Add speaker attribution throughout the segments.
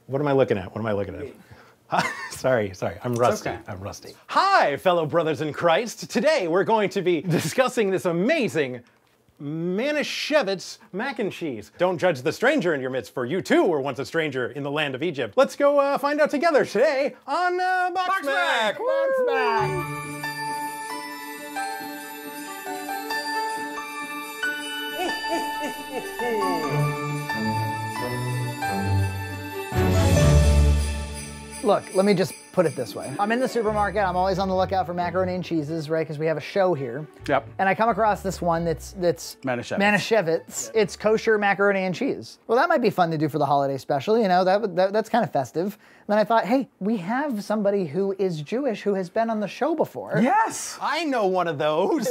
Speaker 1: What am I looking at? What am I looking at? Sorry, I'm rusty. Okay. I'm rusty. Hi, fellow brothers in Christ. Today we're going to be discussing this amazing Manischewitz Mac and Cheese. Don't judge the stranger in your midst, for you too were once a stranger in the land of Egypt. Let's go find out together today on BoxMac. BoxMac.
Speaker 2: Look, let me just put it this way. I'm in the supermarket, I'm always on the lookout for macaroni and cheeses, right? Because we have a show here.
Speaker 1: Yep.
Speaker 2: And I come across this one that's Manischewitz.
Speaker 1: Yeah.
Speaker 2: It's kosher macaroni and cheese. Well, that might be fun to do for the holiday special, you know, that's kind of festive. And then I thought, hey, we have somebody who is Jewish who has been on the show before.
Speaker 1: Yes! I know one of those.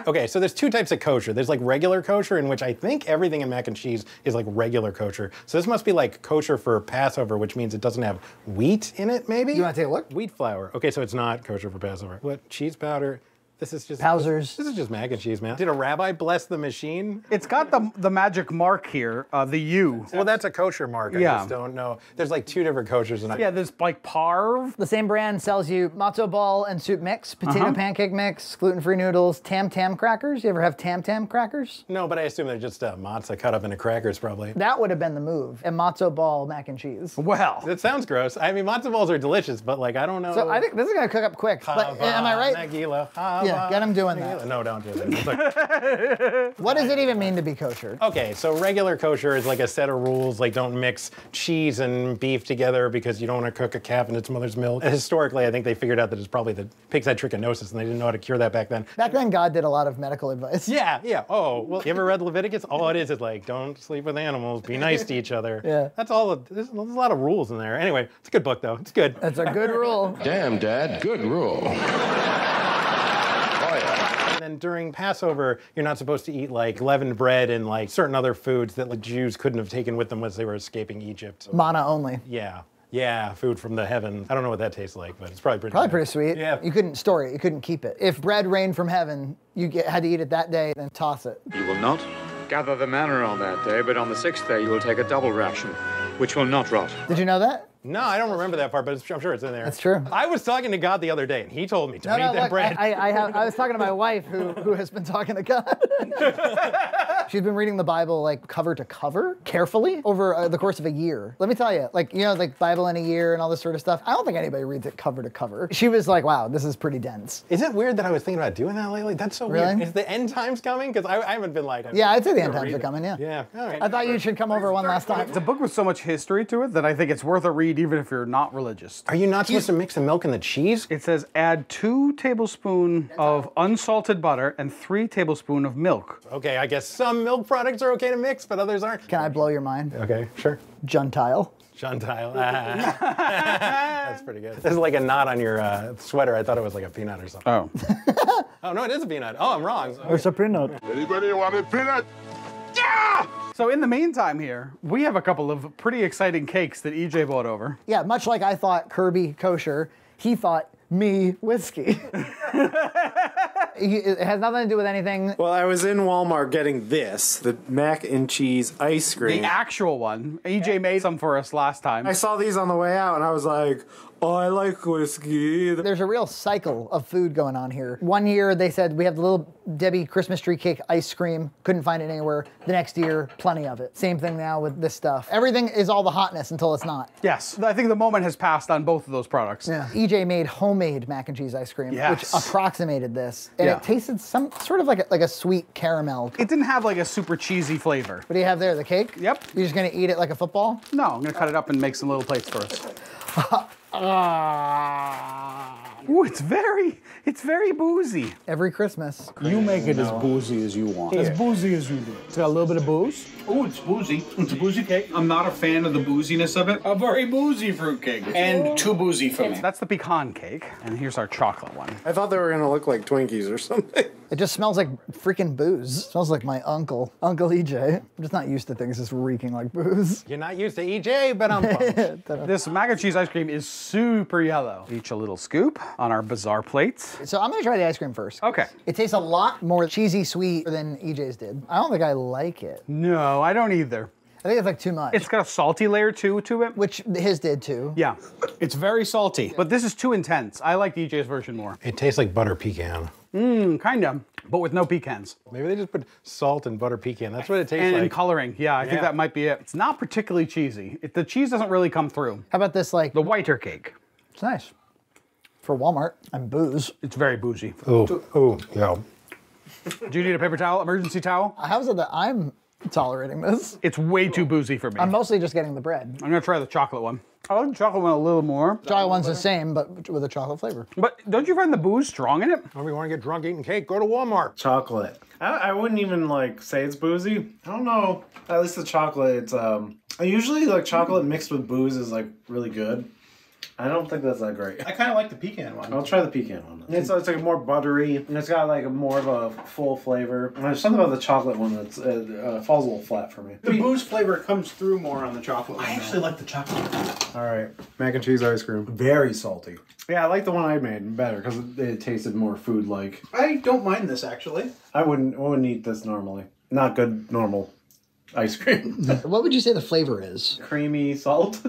Speaker 1: Okay, so there's two types of kosher. There's like regular kosher, in which I think everything in mac and cheese is like regular kosher. So this must be like kosher for Passover, which means it doesn't have wheat in it, maybe?
Speaker 2: You want to take a look?
Speaker 1: Wheat flour. Okay, so it's not kosher for Passover. What? Cheese powder? This is just
Speaker 2: Wowzers.
Speaker 1: This is just mac and cheese, man. Did a rabbi bless the machine?
Speaker 3: It's got the magic mark here, the U.
Speaker 1: Well, that's a kosher mark. I just don't know. There's like two different koshers.
Speaker 3: Yeah, there's like parve.
Speaker 2: The same brand sells you matzo ball and soup mix, potato pancake mix, gluten-free noodles, tam-tam crackers. You ever have tam-tam crackers?
Speaker 1: No, but I assume they're just matzah cut up into crackers, probably.
Speaker 2: That would have been the move, a matzo ball mac and cheese.
Speaker 3: Well.
Speaker 1: That sounds gross. I mean, matzo balls are delicious, but like, I don't know.
Speaker 2: So I think this is gonna cook up quick. But, am I right? Yeah, get them doing that.
Speaker 1: No, don't do that.
Speaker 2: What does it even mean to be kosher?
Speaker 1: Okay, so regular kosher is like a set of rules, like don't mix cheese and beef together because you don't want to cook a calf in its mother's milk. Historically, I think they figured out that it's probably the pigs had trichinosis and they didn't know how to cure that back then.
Speaker 2: Back then, God did a lot of medical advice.
Speaker 1: Yeah. Oh, well, you ever read Leviticus? All it is like, don't sleep with animals, be nice to each other.
Speaker 2: Yeah.
Speaker 1: That's all, there's a lot of rules in there. Anyway, it's a good book though, it's good.
Speaker 2: That's a good rule.
Speaker 4: Damn, Dad, good rule.
Speaker 1: And then during Passover, you're not supposed to eat like leavened bread and like certain other foods that like Jews couldn't have taken with them once they were escaping Egypt. So,
Speaker 2: Mana only.
Speaker 1: Yeah, food from the heaven. I don't know what that tastes like, but it's probably
Speaker 2: pretty sweet.
Speaker 1: Yeah.
Speaker 2: You couldn't store it, you couldn't keep it. If bread rained from heaven, you had to eat it that day, then toss it.
Speaker 5: You will not gather the manna on that day, but on the sixth day you will take a double ration, which will not rot.
Speaker 2: Did you know that?
Speaker 1: No, I don't remember that part, but I'm sure it's in there.
Speaker 2: That's true.
Speaker 1: I was talking to God the other day, and he told me, don't eat that bread.
Speaker 2: I was talking to my wife, who has been talking to God. She's been reading the Bible, like, cover to cover, carefully, over the course of a year. Let me tell you, like, you know, like, Bible in a year and all this sort of stuff. I don't think anybody reads it cover to cover. She was like, wow, this is pretty dense.
Speaker 1: Is it weird that I was thinking about doing that lately? That's so weird. Is the end times coming? Because I haven't been like...
Speaker 2: Yeah, I'd say the end times are coming, yeah.
Speaker 1: Yeah, all right.
Speaker 2: I thought you should come over one last time.
Speaker 3: It's a book with so much history to it that I think it's worth a read even if you're not religious.
Speaker 1: Are you not supposed to mix the milk and the cheese?
Speaker 3: It says add 2 tablespoons of unsalted butter and 3 tablespoons of milk.
Speaker 1: Okay, I guess some milk products are okay to mix, but others aren't.
Speaker 2: Can I blow your mind?
Speaker 1: Okay, sure.
Speaker 2: Juntile.
Speaker 1: Juntile. That's pretty good. This is like a knot on your sweater. I thought it was like a peanut or something.
Speaker 3: Oh.
Speaker 1: Oh, no, it is a peanut. Oh, I'm wrong.
Speaker 2: It's a peanut.
Speaker 4: Anybody want a peanut?
Speaker 3: So in the meantime here, we have a couple of pretty exciting cakes that EJ bought over.
Speaker 2: Yeah, much like I thought Kirby kosher, he thought me whiskey. It has nothing to do with anything.
Speaker 6: Well, I was in Walmart getting this, the mac and cheese ice cream.
Speaker 3: The actual one. EJ made some for us last time.
Speaker 6: I saw these on the way out and I was like, oh, I like whiskey.
Speaker 2: There's a real cycle of food going on here. One year they said we have the little Debbie Christmas tree cake ice cream. Couldn't find it anywhere. The next year, plenty of it. Same thing now with this stuff. Everything is all the hotness until it's not.
Speaker 3: Yes, I think the moment has passed on both of those products.
Speaker 2: Yeah. EJ made homemade mac and cheese ice cream, which approximated this. And it tasted some sort of like a sweet caramel.
Speaker 3: It didn't have like a super cheesy flavor.
Speaker 2: What do you have there, the cake?
Speaker 3: Yep.
Speaker 2: You're just gonna eat it like a football?
Speaker 3: No, I'm gonna cut it up and make some little plates for us. Ooh, it's very boozy.
Speaker 2: Every Christmas.
Speaker 7: You make it as boozy as you want. As boozy as you do. It's got a little bit of booze.
Speaker 8: Oh, it's boozy. It's a boozy cake. I'm not a fan of the booziness of it. A very boozy fruitcake. And too boozy for me.
Speaker 3: That's the pecan cake. And here's our chocolate one.
Speaker 6: I thought they were gonna look like Twinkies or something.
Speaker 2: It just smells like freaking booze. It smells like my uncle, Uncle EJ. I'm just not used to things just reeking like booze.
Speaker 1: You're not used to EJ, but I'm pumped.
Speaker 3: This mac and cheese ice cream is super yellow. Each a little scoop on our bizarre plates.
Speaker 2: So I'm gonna try the ice cream first.
Speaker 3: Okay.
Speaker 2: It tastes a lot more cheesy sweet than EJ's did. I don't think I like it.
Speaker 3: No, I don't either.
Speaker 2: I think it's like too much.
Speaker 3: It's got a salty layer too to it.
Speaker 2: Which his did too.
Speaker 3: Yeah, it's very salty, but this is too intense. I like DJ's version more.
Speaker 1: It tastes like butter pecan.
Speaker 3: Kind of, but with no pecans.
Speaker 1: Maybe they just put salt and butter pecan. That's what it tastes like.
Speaker 3: And coloring, yeah, I think that might be it. It's not particularly cheesy. The cheese doesn't really come through.
Speaker 2: How about this, like...
Speaker 3: The whiter cake.
Speaker 2: It's nice. For Walmart and booze.
Speaker 3: It's very bougie.
Speaker 1: Oh, yeah.
Speaker 3: Do you need a paper towel, emergency towel?
Speaker 2: How is it that I'm tolerating this?
Speaker 3: It's way too boozy for me.
Speaker 2: I'm mostly just getting the bread.
Speaker 3: I'm gonna try the chocolate one. I like the chocolate one a little more.
Speaker 2: Chocolate one's the same, but with a chocolate flavor.
Speaker 3: But don't you find the booze strong in it?
Speaker 1: If you want to get drunk eating cake, go to Walmart.
Speaker 6: Chocolate. I wouldn't even like say it's boozy. I don't know. At least the chocolate, it's I usually like chocolate mixed with booze is like really good. I don't think that's that great.
Speaker 8: I kind of like the pecan one.
Speaker 6: I'll try the pecan one. It's like more buttery, and it's got like more of a full flavor. And there's something about the chocolate one that's falls a little flat for me.
Speaker 8: The booze flavor comes through more on the chocolate one.
Speaker 7: I actually like the chocolate.
Speaker 6: All right, mac and cheese ice cream. Very salty. Yeah, I like the one I made better because it tasted more food-like.
Speaker 8: I don't mind this actually.
Speaker 6: I wouldn't eat this normally. Not good normal ice cream.
Speaker 2: What would you say the flavor is?
Speaker 6: Creamy salt.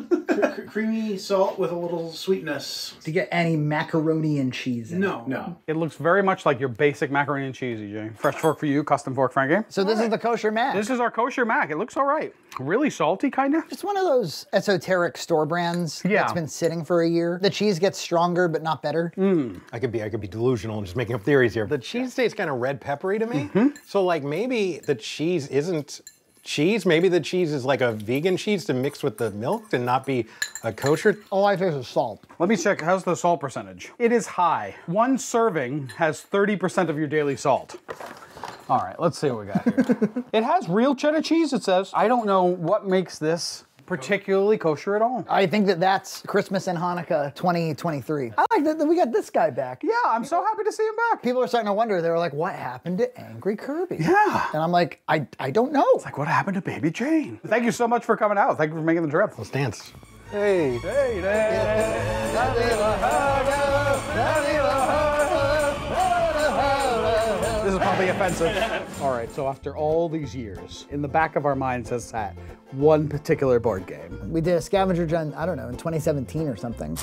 Speaker 8: Creamy salt with a little sweetness.
Speaker 2: Do you get any macaroni and cheese in it?
Speaker 6: No.
Speaker 3: It looks very much like your basic macaroni and cheese, EJ. Fresh fork for you, custom fork, Frankie.
Speaker 2: So this is the kosher mac.
Speaker 3: This is our kosher mac. It looks all right. Really salty, kind of.
Speaker 2: It's one of those esoteric store brands
Speaker 3: Yeah.
Speaker 2: that's been sitting for a year. The cheese gets stronger, but not better.
Speaker 1: I could be delusional and just making up theories here. The cheese tastes kind of red peppery to me. So like maybe the cheese isn't cheese. Maybe the cheese is like a vegan cheese to mix with the milk and not be a kosher.
Speaker 2: All I taste is salt.
Speaker 3: Let me check. How's the salt percentage? It is high. One serving has 30% of your daily salt. All right, let's see what we got here. It has real cheddar cheese, it says. I don't know what makes this particularly kosher at all.
Speaker 2: I think that's Christmas and Hanukkah 2023. I like that we got this guy back.
Speaker 3: Yeah, I'm so happy to see him back.
Speaker 2: People are starting to wonder. They were like, what happened to Angry Kirby?
Speaker 3: Yeah.
Speaker 2: And I'm like, I don't know.
Speaker 3: It's like, what happened to Baby Jane? Thank you so much for coming out. Thank you for making the trip.
Speaker 1: Let's dance.
Speaker 3: Hey. This is probably offensive. All right, so after all these years, in the back of our minds has sat one particular board game.
Speaker 2: We did a scavenger hunt, I don't know, in 2017 or something.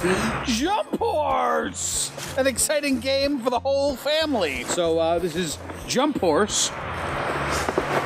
Speaker 8: Jump Horse! An exciting game for the whole family. So this is Jump Horse.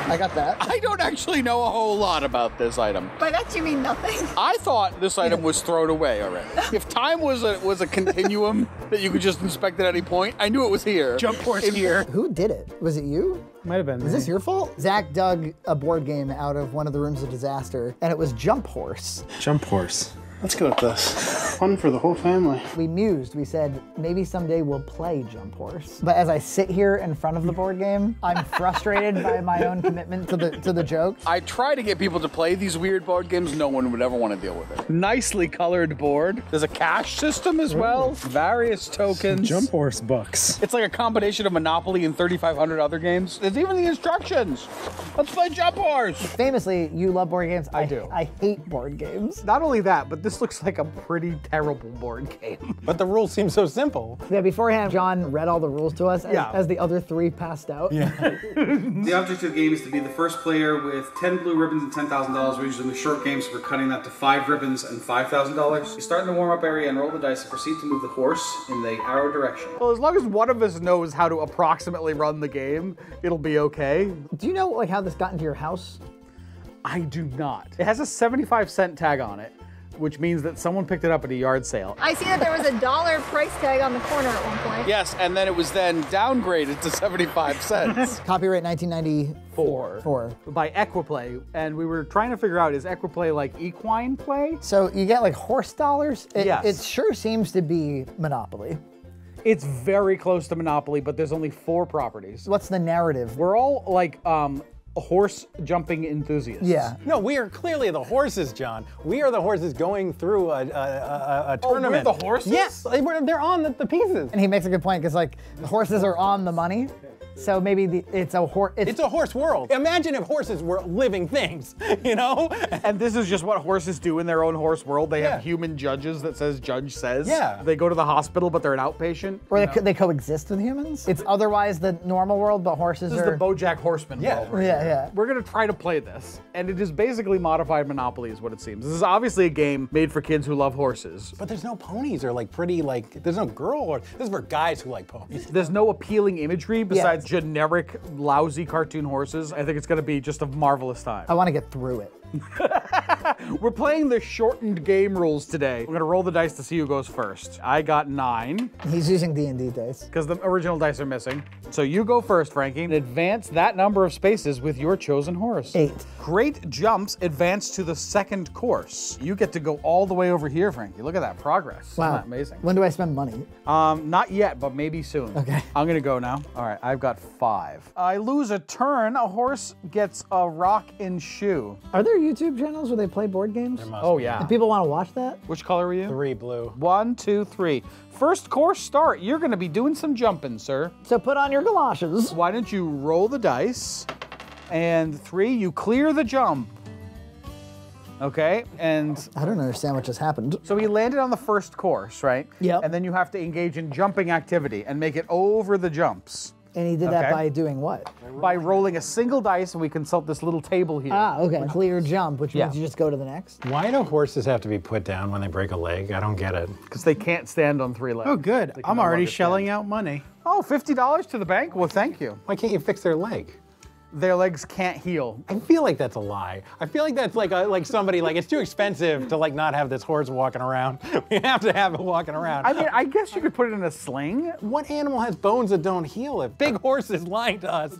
Speaker 2: I got that.
Speaker 8: I don't actually know a whole lot about this item.
Speaker 9: By that you mean nothing.
Speaker 8: I thought this item was thrown away already. If time was a continuum that you could just inspect at any point, I knew it was here.
Speaker 3: Jump Horse here.
Speaker 2: Who did it? Was it you?
Speaker 3: Might have been.
Speaker 2: Is this your fault? Zach dug a board game out of one of the rooms of disaster, and it was Jump Horse.
Speaker 7: Jump Horse. Let's go with this. Fun for the whole family.
Speaker 2: We mused, we said, maybe someday we'll play Jump Horse. But as I sit here in front of the board game, I'm frustrated by my own commitment to the joke.
Speaker 8: I try to get people to play these weird board games. No one would ever want to deal with it. Nicely colored board. There's a cash system as well. Various tokens.
Speaker 7: Jump Horse bucks.
Speaker 8: It's like a combination of Monopoly and 3,500 other games. There's even the instructions. Let's play Jump Horse.
Speaker 2: Famously, you love board games.
Speaker 3: I do.
Speaker 2: I hate board games.
Speaker 3: Not only that, but this looks like a pretty terrible board game.
Speaker 1: But the rules seem so simple.
Speaker 2: Yeah, beforehand, John read all the rules to us as the other three passed out.
Speaker 1: Yeah.
Speaker 10: The object of the game is to be the first player with 10 blue ribbons and $10,000. We're usually short games, so we're cutting that to 5 ribbons and $5,000. You start in the warm-up area and roll the dice and proceed to move the horse in the arrow direction.
Speaker 3: Well, as long as one of us knows how to approximately run the game, it'll be okay.
Speaker 2: Do you know like how this got into your house?
Speaker 3: I do not. It has a 75-cent tag on it, which means that someone picked it up at a yard sale.
Speaker 9: I see that there was a $1 price tag on the corner at one point.
Speaker 8: Yes, and then it was then downgraded to 75 cents.
Speaker 2: Copyright 1994.
Speaker 3: By Equiplay, and we were trying to figure out, is Equiplay like equine play?
Speaker 2: So you get like horse dollars?
Speaker 3: Yes.
Speaker 2: It sure seems to be Monopoly.
Speaker 3: It's very close to Monopoly, but there's only 4 properties.
Speaker 2: What's the narrative?
Speaker 3: We're all like horse jumping enthusiasts.
Speaker 2: Yeah.
Speaker 1: No, we are clearly the horses, John. We are the horses going through a tournament.
Speaker 3: We're the horses?
Speaker 1: Yes, they're on the pieces.
Speaker 2: And he makes a good point because like the horses are on the money. So maybe it's a horse.
Speaker 1: It's a horse world. Imagine if horses were living things, you know?
Speaker 3: And this is just what horses do in their own horse world. They have human judges that says judge says.
Speaker 1: Yeah.
Speaker 3: They go to the hospital, but they're an outpatient.
Speaker 2: Or they coexist with humans. It's otherwise the normal world, but horses
Speaker 3: This
Speaker 2: are.
Speaker 3: is the BoJack Horseman world. Right
Speaker 2: Yeah,
Speaker 3: here.
Speaker 2: yeah.
Speaker 3: We're gonna try to play this, and it is basically modified Monopoly is what it seems. This is obviously a game made for kids who love horses.
Speaker 1: But there's no ponies or like pretty, like, there's no girl or, this is for guys who like ponies.
Speaker 3: There's no appealing imagery besides generic, lousy cartoon horses. I think it's gonna be just a marvelous time.
Speaker 2: I want to get through it.
Speaker 3: We're playing the shortened game rules today. We're gonna roll the dice to see who goes first. I got 9.
Speaker 2: He's using D&D dice.
Speaker 3: Because the original dice are missing. So you go first, Frankie. And advance that number of spaces with your chosen horse.
Speaker 2: 8.
Speaker 3: Great jumps advance to the second course. You get to go all the way over here, Frankie. Look at that progress.
Speaker 2: Wow.
Speaker 3: Isn't that amazing?
Speaker 2: When do I spend money?
Speaker 3: Not yet, but maybe soon.
Speaker 2: Okay.
Speaker 3: I'm gonna go now. All right, I've got 5. I lose a turn. A horse gets a rock in shoe.
Speaker 2: Are there YouTube channels where they play board games?
Speaker 3: Oh, yeah.
Speaker 2: Do people want to watch that?
Speaker 3: Which color were you?
Speaker 1: 3 blue.
Speaker 3: 1, 2, 3. First course start. You're gonna be doing some jumping, sir.
Speaker 2: So put on your galoshes.
Speaker 3: Why don't you roll the dice? And 3, you clear the jump. Okay, and
Speaker 2: I don't understand what just happened.
Speaker 3: so he landed on the first course, right?
Speaker 2: Yep.
Speaker 3: And then you have to engage in jumping activity and make it over the jumps.
Speaker 2: And he did that by doing what?
Speaker 3: By rolling a single dice, and we consult this little table here.
Speaker 2: Ah, okay. Clear jump, which means you just go to the next.
Speaker 1: Why do horses have to be put down when they break a leg? I don't get it.
Speaker 3: Because they can't stand on 3 legs.
Speaker 7: Oh, good.
Speaker 3: They can
Speaker 7: I'm
Speaker 3: no
Speaker 7: already
Speaker 3: longer
Speaker 7: shelling
Speaker 3: stand.
Speaker 7: out money.
Speaker 3: Oh, $50 to the bank? Well, thank you.
Speaker 1: Why can't you fix their leg?
Speaker 3: Their legs can't heal.
Speaker 1: I feel like that's a lie. I feel like that's like somebody, like, it's too expensive to like not have this horse walking around. We have to have it walking around.
Speaker 3: I mean, I guess you could put it in a sling.
Speaker 1: What animal has bones that don't heal? If big horse is lying to us.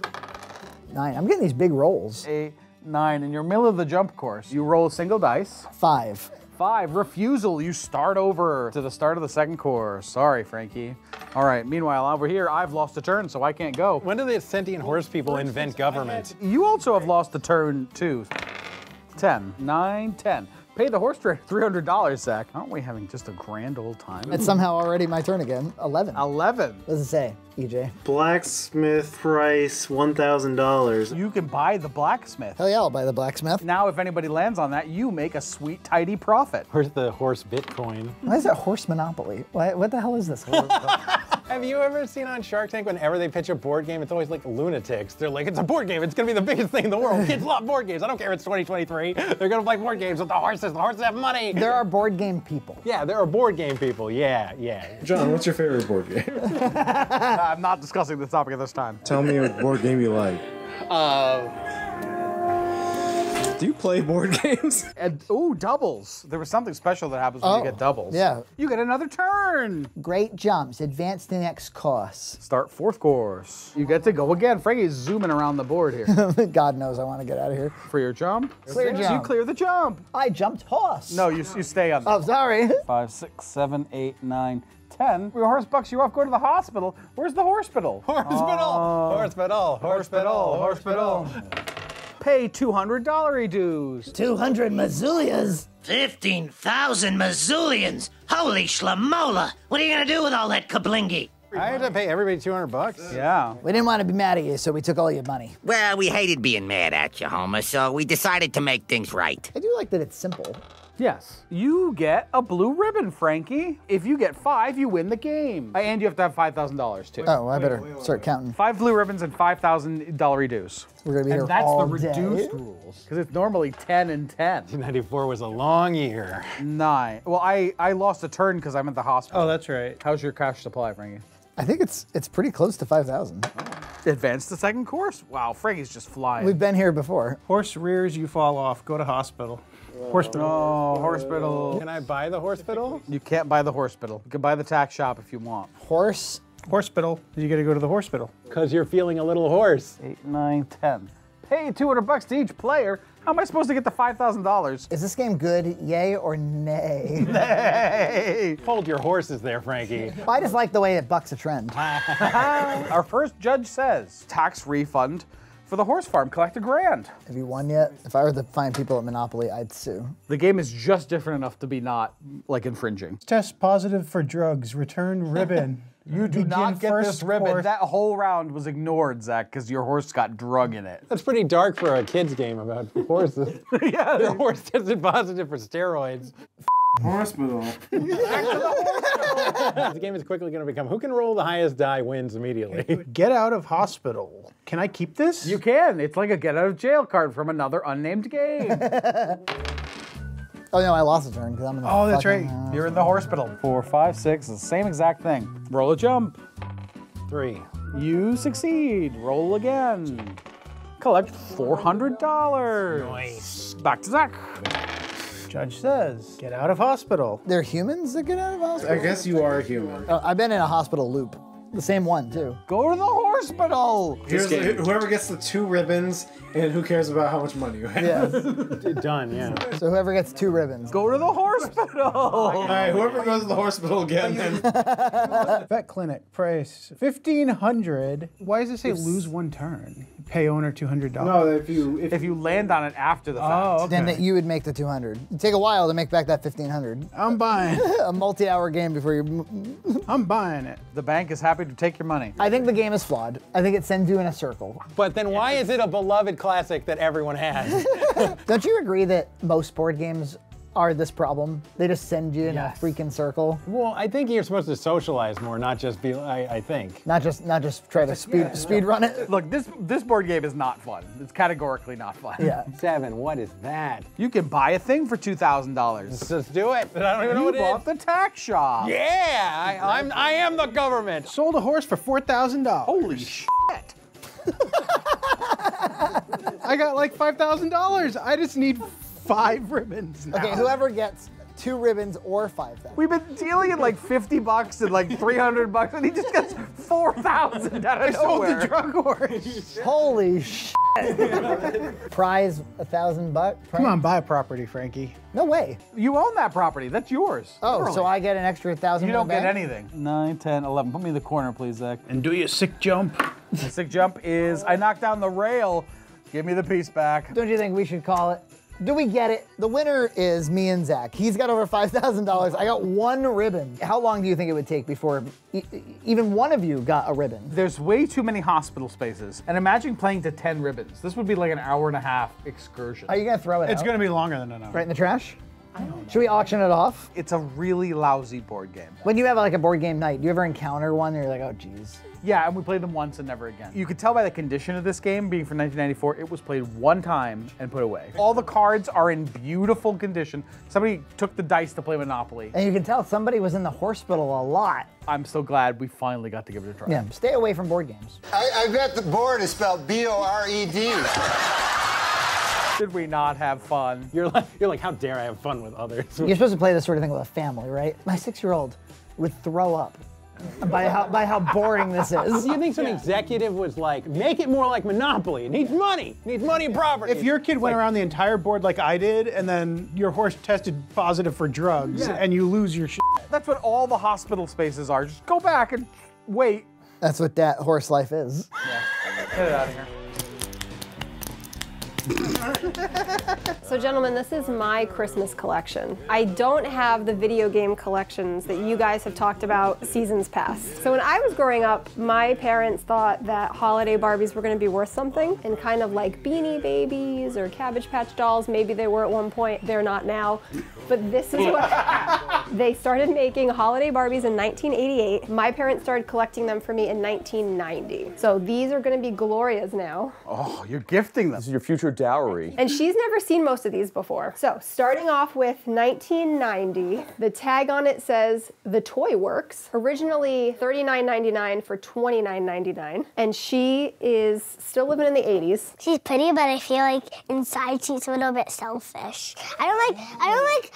Speaker 2: 9. I'm getting these big rolls.
Speaker 3: 8, 9. In your middle of the jump course, you roll a single dice.
Speaker 2: 5.
Speaker 3: 5, refusal. You start over to the start of the second course. Sorry, Frankie. All right, meanwhile, over here, I've lost a turn, so I can't go.
Speaker 1: When do the sentient horse people invent government?
Speaker 3: You also have lost a turn, too. 10, 9, 10. Pay the horse trader $300, Zach. Aren't we having just a grand old time?
Speaker 2: It's somehow already my turn again. 11.
Speaker 3: 11.
Speaker 2: What does it say, EJ?
Speaker 6: Blacksmith price $1,000.
Speaker 3: You can buy the blacksmith.
Speaker 2: Hell yeah, I'll buy the blacksmith.
Speaker 3: Now, if anybody lands on that, you make a sweet, tidy profit.
Speaker 1: Where's the horse Bitcoin?
Speaker 2: Why is it horse monopoly? What the hell is this?
Speaker 1: Have you ever seen on Shark Tank, whenever they pitch a board game, it's always like lunatics. They're like, it's a board game. It's going to be the biggest thing in the world. Kids love board games. I don't care if it's 2023. They're going to play board games with the horses. The horses have money.
Speaker 2: There are board game people.
Speaker 1: Yeah, there are board game people. Yeah, yeah.
Speaker 6: John, what's your favorite board game?
Speaker 3: I'm not discussing this topic at this time.
Speaker 6: Tell me a board game you like. Do you play board games?
Speaker 3: And, ooh, doubles. There was something special that happens when you get doubles.
Speaker 2: Yeah.
Speaker 3: You get another turn.
Speaker 2: Great jumps. Advance to next course.
Speaker 3: Start 4th course. You get to go again. Frankie's zooming around the board here.
Speaker 2: God knows I want to get out of here.
Speaker 3: For your jump.
Speaker 2: Clear
Speaker 3: So
Speaker 2: jump.
Speaker 3: you clear the jump.
Speaker 2: I jumped horse.
Speaker 3: No, you stay on.
Speaker 2: Oh, sorry.
Speaker 3: 5, 6, 7, 8, 9, 10. Your horse bucks you off. Go to the hospital. Where's the hospital?
Speaker 1: Hospital. Hospital.
Speaker 3: Pay $200 dues.
Speaker 2: 200 mazzulias.
Speaker 11: 15,000 mazzulians. Holy schlamola. What are you gonna do with all that kablingy?
Speaker 1: I had to pay everybody $200.
Speaker 3: Yeah.
Speaker 2: We didn't want to be mad at you, so we took all your money.
Speaker 11: Well, we hated being mad at you, Homer, so we decided to make things right.
Speaker 2: I do like that it's simple.
Speaker 3: Yes. You get a blue ribbon, Frankie. If you get 5, you win the game. And you have to have $5,000 too.
Speaker 2: Oh, I better start counting.
Speaker 3: 5 blue ribbons and $5,000 dues.
Speaker 2: We're gonna be here
Speaker 3: And that's
Speaker 2: all
Speaker 3: the reduced
Speaker 2: day.
Speaker 3: rules. Because it's normally 10 and 10.
Speaker 1: 1994 was a long year.
Speaker 3: 9. Well, I lost a turn because I'm at the hospital.
Speaker 7: Oh, that's right.
Speaker 3: How's your cash supply, Frankie?
Speaker 2: I think it's pretty close to 5,000.
Speaker 3: Advance to second course? Wow, Frankie's just flying.
Speaker 2: We've been here before.
Speaker 7: Horse rears, you fall off. Go to hospital. Hospital.
Speaker 3: Oh, hospital.
Speaker 1: Can I buy the hospital?
Speaker 3: You can't buy the hospital. You can buy the tack shop if you want.
Speaker 2: Horse.
Speaker 7: Hospital. You got to go to the hospital.
Speaker 1: Because you're feeling a little hoarse.
Speaker 3: 8, 9, 10. Pay $200 to each player. How am I supposed to get the $5,000?
Speaker 2: Is this game good, yay or nay?
Speaker 3: Hey!
Speaker 1: Hold your horses there, Frankie.
Speaker 2: I just like the way it bucks a trend.
Speaker 3: Our first judge says, tax refund for the horse farm, collect $1,000.
Speaker 2: Have you won yet? If I were to find people at Monopoly, I'd sue.
Speaker 3: The game is just different enough to be not, like, infringing.
Speaker 7: Test positive for drugs. Return ribbon.
Speaker 3: You do not get this ribbon. That whole round was ignored, Zach, because your horse got drug in it.
Speaker 1: That's pretty dark for a kid's game about horses.
Speaker 3: Yeah.
Speaker 1: The horse tested positive for steroids.
Speaker 6: Hospital.
Speaker 1: The game is quickly going to become who can roll the highest die wins immediately.
Speaker 7: Get out of hospital. Can I keep this?
Speaker 3: You can. It's like a get out of jail card from another unnamed game.
Speaker 2: Oh no, I lost a turn because I'm in the
Speaker 3: That's
Speaker 2: fucking,
Speaker 3: right. You're in the hospital. 4, 5, 6, the same exact thing. Roll a jump.
Speaker 1: 3.
Speaker 3: You succeed. Roll again. Collect $400.
Speaker 1: Nice.
Speaker 3: Back to Zach.
Speaker 7: Judge says, get out of hospital.
Speaker 2: They're humans that get out of hospital?
Speaker 6: I guess you are human.
Speaker 2: I've been in a hospital loop. The same one, too.
Speaker 3: Go to the hospital.
Speaker 6: Whoever gets the 2 ribbons, and who cares about how much money you have.
Speaker 2: Yeah.
Speaker 1: Done, yeah.
Speaker 2: So whoever gets 2 ribbons.
Speaker 3: Go to the hospital.
Speaker 6: All right, whoever goes to the hospital again, then.
Speaker 7: Vet clinic price $1,500. Why does it say lose 1 turn? Pay owner $200.
Speaker 6: No, if
Speaker 3: you land on it after the fact.
Speaker 7: Oh, okay.
Speaker 2: Then you would make the 200. It'd take a while to make back that 1,500.
Speaker 7: I'm buying.
Speaker 2: A multi-hour game before you.
Speaker 7: I'm buying it.
Speaker 3: The bank is happy to take your money.
Speaker 2: I think the game is flawed. I think it sends you in a circle.
Speaker 1: But then why is it a beloved classic that everyone has?
Speaker 2: Don't you agree that most board games are this problem? They just send you in a freaking circle.
Speaker 1: Well, I think you're supposed to socialize more, not just be. I think.
Speaker 2: Not just try to speed run it.
Speaker 3: Look, this board game is not fun. It's categorically not fun.
Speaker 2: Yeah.
Speaker 1: 7. What is that?
Speaker 3: You can buy a thing for $2,000.
Speaker 1: Let's just do it. But I don't even know what it is.
Speaker 3: You bought the tax shop.
Speaker 1: Yeah, I am the government.
Speaker 7: Sold a horse for $4,000.
Speaker 3: Holy shit.
Speaker 7: I got like $5,000. I just need 5 ribbons now.
Speaker 2: Okay, whoever gets 2 ribbons or 5,000.
Speaker 3: We've been dealing in like $50 and like $300, and he just gets 4,000 out of nowhere.
Speaker 7: Sold the drug horse.
Speaker 2: Holy shit. Prize $1,000.
Speaker 7: Come on, buy a property, Frankie.
Speaker 2: No way.
Speaker 3: You own that property. That's yours.
Speaker 2: Oh,
Speaker 3: Literally.
Speaker 2: so I get an extra 1,000.
Speaker 3: You don't get anything. 9, 10, 11. Put me in the corner, please, Zach.
Speaker 7: And do your sick jump.
Speaker 3: The sick jump is I knocked down the rail. Give me the piece back.
Speaker 2: Don't you think we should call it? Do we get it? The winner is me and Zach. He's got over $5,000. I got 1 ribbon. How long do you think it would take before even one of you got a ribbon?
Speaker 3: There's way too many hospital spaces. And imagine playing to 10 ribbons. This would be like an hour-and-a-half excursion.
Speaker 2: Are you gonna throw it out?
Speaker 7: It's gonna be longer than an hour.
Speaker 2: Right in the trash? I don't know. Should we auction it off?
Speaker 3: It's a really lousy board game.
Speaker 2: When you have like a board game night, do you ever encounter one and you're like, oh geez?
Speaker 3: Yeah, and we played them once and never again. You could tell by the condition of this game, being from 1994, it was played 1 time and put away. All the cards are in beautiful condition. Somebody took the dice to play Monopoly.
Speaker 2: And you can tell somebody was in the hospital a lot.
Speaker 3: I'm so glad we finally got to give it a try.
Speaker 2: Yeah, stay away from board games.
Speaker 12: I bet the board is spelled B-O-R-E-D.
Speaker 3: Did we not have fun?
Speaker 1: You're like, how dare I have fun with others?
Speaker 2: You're supposed to play this sort of thing with a family, right? My 6-year-old would throw up by how boring this is.
Speaker 1: Do you think some executive was like, make it more like Monopoly? It needs money. It needs money and property.
Speaker 7: If your kid went around the entire board like I did, and then your horse tested positive for drugs, and you lose your shit.
Speaker 3: That's what all the hospital spaces are. Just go back and wait.
Speaker 2: That's what that horse life is.
Speaker 3: Yeah. Get it out of here.
Speaker 9: So gentlemen, this is my Christmas collection. I don't have the video game collections that you guys have talked about seasons past. So when I was growing up, my parents thought that holiday Barbies were gonna be worth something, and kind of like Beanie Babies or Cabbage Patch Dolls, maybe they were at one point, they're not now. But this is what, they started making holiday Barbies in 1988. My parents started collecting them for me in 1990. So these are gonna be Gloria's now.
Speaker 3: Oh, you're gifting them.
Speaker 13: This is your future dowry.
Speaker 9: And she's never seen most of these before. So starting off with 1990, the tag on it says The Toy Works, originally $39.99 for $29.99. And she is still living in the 80s.
Speaker 14: She's pretty, but I feel like inside she's a little bit selfish. I don't like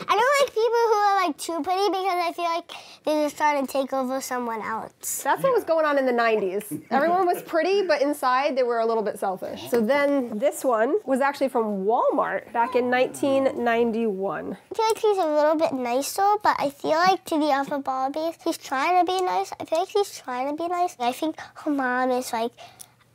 Speaker 14: people who are like too pretty because I feel like they just try to take over someone else.
Speaker 9: That's what was going on in the 90s. Everyone was pretty, but inside they were a little bit selfish. So then this one was actually from Walmart back in 1991.
Speaker 14: I feel like she's a little bit nicer, but I feel like to the other Barbies, she's trying to be nice. I feel like she's trying to be nice. I think her mom is like,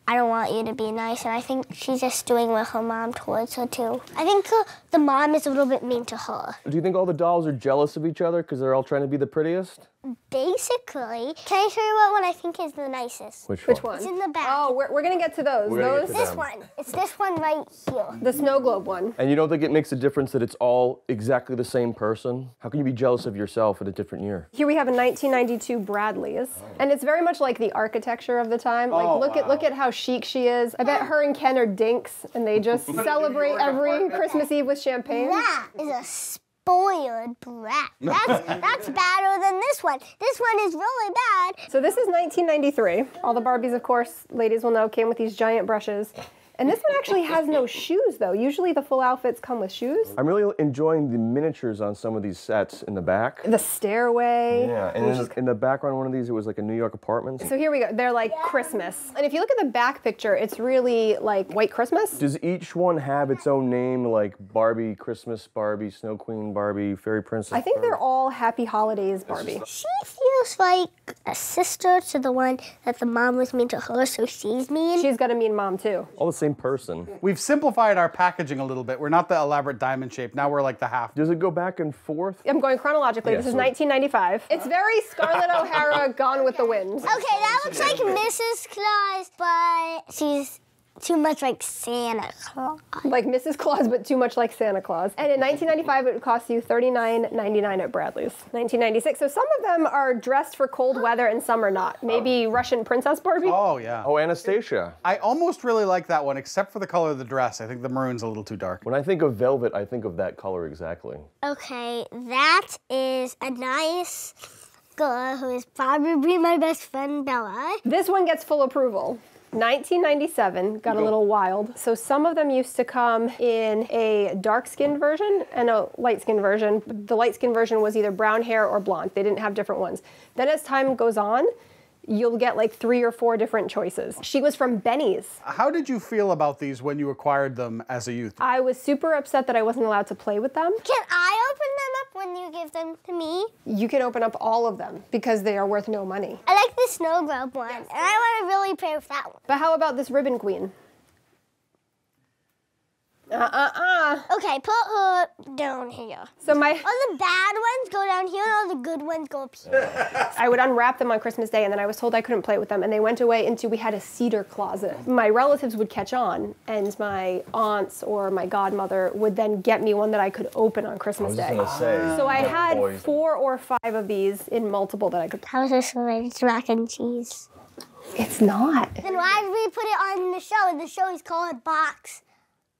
Speaker 14: I don't want you to be nice, and I think she's just doing what her mom towards her too. I think the mom is a little bit mean to her.
Speaker 13: Do you think all the dolls are jealous of each other because they're all trying to be the prettiest?
Speaker 14: basically, can I show you what one I think is the nicest?
Speaker 9: Which one?
Speaker 14: It's in the back.
Speaker 9: Oh, we're gonna get to those.
Speaker 14: This one. It's this one right here.
Speaker 9: The snow globe one.
Speaker 13: And you don't think it makes a difference that it's all exactly the same person? How can you be jealous of yourself in a different year?
Speaker 9: Here we have a 1992 Bradley's, and it's very much like the architecture of the time. Like, look at how chic she is. I bet her and Ken are dinks, and they just celebrate every Christmas Eve with champagne.
Speaker 14: That is a spoiled brat. That's badder than this one. This one is really bad.
Speaker 9: So this is 1993. All the Barbies, of course, ladies will know, came with these giant brushes. And this one actually has no shoes, though. Usually the full outfits come with shoes.
Speaker 13: I'm really enjoying the miniatures on some of these sets in the back.
Speaker 9: The stairway.
Speaker 13: Yeah, and in the background of one of these, it was like a New York apartment.
Speaker 9: So here we go. They're like Christmas. And if you look at the back picture, it's really like White Christmas.
Speaker 13: Does each one have its own name, like Barbie Christmas, Barbie Snow Queen, Barbie Fairy Princess?
Speaker 9: I think they're all Happy Holidays Barbie.
Speaker 14: She feels like a sister to the one that the mom was mean to her, so she's mean.
Speaker 9: She's got a mean mom, too.
Speaker 13: All the same person.
Speaker 3: We've simplified our packaging a little bit. We're not the elaborate diamond shape. Now we're like the half.
Speaker 13: Does it go back and forth?
Speaker 9: I'm going chronologically.
Speaker 13: Yeah,
Speaker 9: this is
Speaker 13: so
Speaker 9: 1995. It's very Scarlett O'Hara, Gone with the Wind.
Speaker 14: Okay, that looks like Mrs. Claus, but she's too much like Santa Claus.
Speaker 9: Like Mrs. Claus, but too much like Santa Claus. And in 1995, it would cost you $39.99 at Bradley's. 1996, so some of them are dressed for cold weather and some are not. Maybe Russian Princess Barbie?
Speaker 3: Oh, yeah.
Speaker 13: Oh, Anastasia.
Speaker 3: I almost really like that one, except for the color of the dress. I think the maroon's a little too dark.
Speaker 13: When I think of velvet, I think of that color exactly.
Speaker 14: Okay, that is a nice girl who is probably my best friend, Bella.
Speaker 9: This one gets full approval. 1997 got a little wild. So some of them used to come in a dark-skinned version and a light-skinned version. The light-skinned version was either brown hair or blonde. They didn't have different ones. Then as time goes on, you'll get like 3 or 4 different choices. She was from Benny's.
Speaker 3: How did you feel about these when you acquired them as a youth?
Speaker 9: I was super upset that I wasn't allowed to play with them.
Speaker 14: Can I open them up when you give them to me?
Speaker 9: You can open up all of them because they are worth no money.
Speaker 14: I like the snow globe one, and I want to really play with that one.
Speaker 9: But how about this ribbon queen?
Speaker 14: Okay, put her down here.
Speaker 9: So all
Speaker 14: the bad ones go down here and all the good ones go up here.
Speaker 9: I would unwrap them on Christmas Day and then I was told I couldn't play with them and they went away into, we had a cedar closet. My relatives would catch on and my aunts or my godmother would then get me one that I could open on Christmas Day. So I had 4 or 5 of these in multiple that I could.
Speaker 14: How is this related to mac and cheese?
Speaker 9: It's not.
Speaker 14: Then why did we put it on the show? The show is called BoxMac.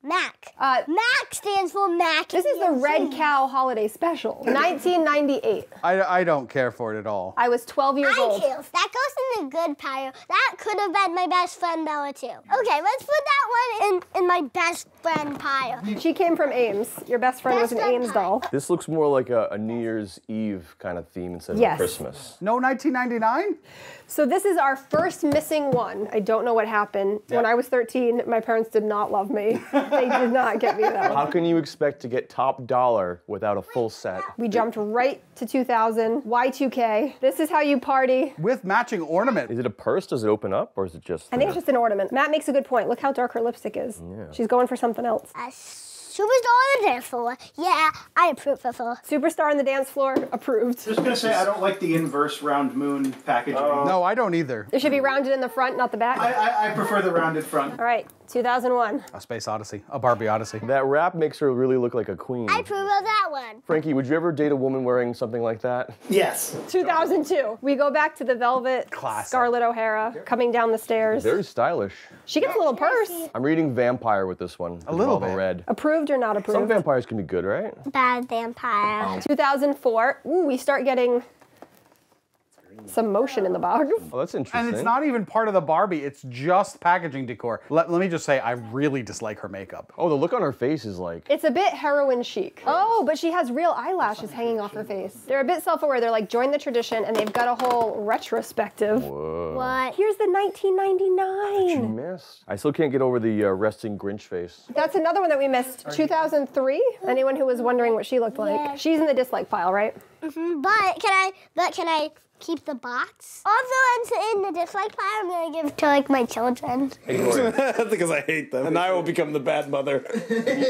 Speaker 14: Mac stands for mac.
Speaker 9: This is the Red Cow Holiday Special, 1998.
Speaker 3: I don't care for it at all.
Speaker 9: I was 12 years old.
Speaker 14: That goes in the good pile. That could have been my best friend Bella too. Okay, let's put that one in my best friend pile.
Speaker 9: She came from Ames. Your best friend was an Ames doll.
Speaker 13: This looks more like a New Year's Eve kind of theme instead of Christmas.
Speaker 3: No 1999?
Speaker 9: So this is our first missing one. I don't know what happened. When I was 13, my parents did not love me. They did not get me that one.
Speaker 13: How can you expect to get top dollar without a full set?
Speaker 9: We jumped right to 2000, Y2K. This is how you party.
Speaker 3: With matching ornament.
Speaker 13: Is it a purse? Does it open up or is it just...
Speaker 9: I think it's just an ornament. Matt makes a good point. Look how dark her lipstick is.
Speaker 13: Yeah.
Speaker 9: She's going for something else.
Speaker 14: Superstar on the dance floor. Yeah, I approve of her.
Speaker 9: Superstar on the dance floor, approved.
Speaker 15: Just gonna say I don't like the inverse round moon packaging.
Speaker 3: No, I don't either.
Speaker 9: It should be rounded in the front, not the back.
Speaker 15: I prefer the rounded front.
Speaker 9: All right, 2001.
Speaker 3: A Space Odyssey, a Barbie Odyssey.
Speaker 13: That wrap makes her really look like a queen.
Speaker 14: I approve of that one.
Speaker 13: Frankie, would you ever date a woman wearing something like that?
Speaker 15: Yes.
Speaker 9: 2002. We go back to the velvet, Scarlett O'Hara, coming down the stairs.
Speaker 13: Very stylish.
Speaker 9: She gets a little purse.
Speaker 13: I'm reading Vampire with this one.
Speaker 3: A little bit.
Speaker 13: The red.
Speaker 9: Approved or not approved?
Speaker 13: Some vampires can be good, right?
Speaker 14: Bad vampire.
Speaker 9: 2004. Ooh, we start getting some motion in the box.
Speaker 13: Oh, that's interesting.
Speaker 3: And it's not even part of the Barbie, it's just packaging decor. Let me just say, I really dislike her makeup.
Speaker 13: Oh, the look on her face is like...
Speaker 9: It's a bit heroin chic. Oh, but she has real eyelashes hanging off her face. They're a bit self-aware. They're like, join the tradition, and they've got a whole retrospective.
Speaker 13: Whoa.
Speaker 14: What?
Speaker 9: Here's the 1999.
Speaker 13: She missed. I still can't get over the resting Grinch face.
Speaker 9: That's another one that we missed. 2003. Anyone who was wondering what she looked like.
Speaker 14: Yeah.
Speaker 9: She's in the dislike pile, right?
Speaker 14: But can I keep the box? All the ones in the dislike pile, I'm gonna give to like my children.
Speaker 16: Because I hate them. And I will become the bad mother.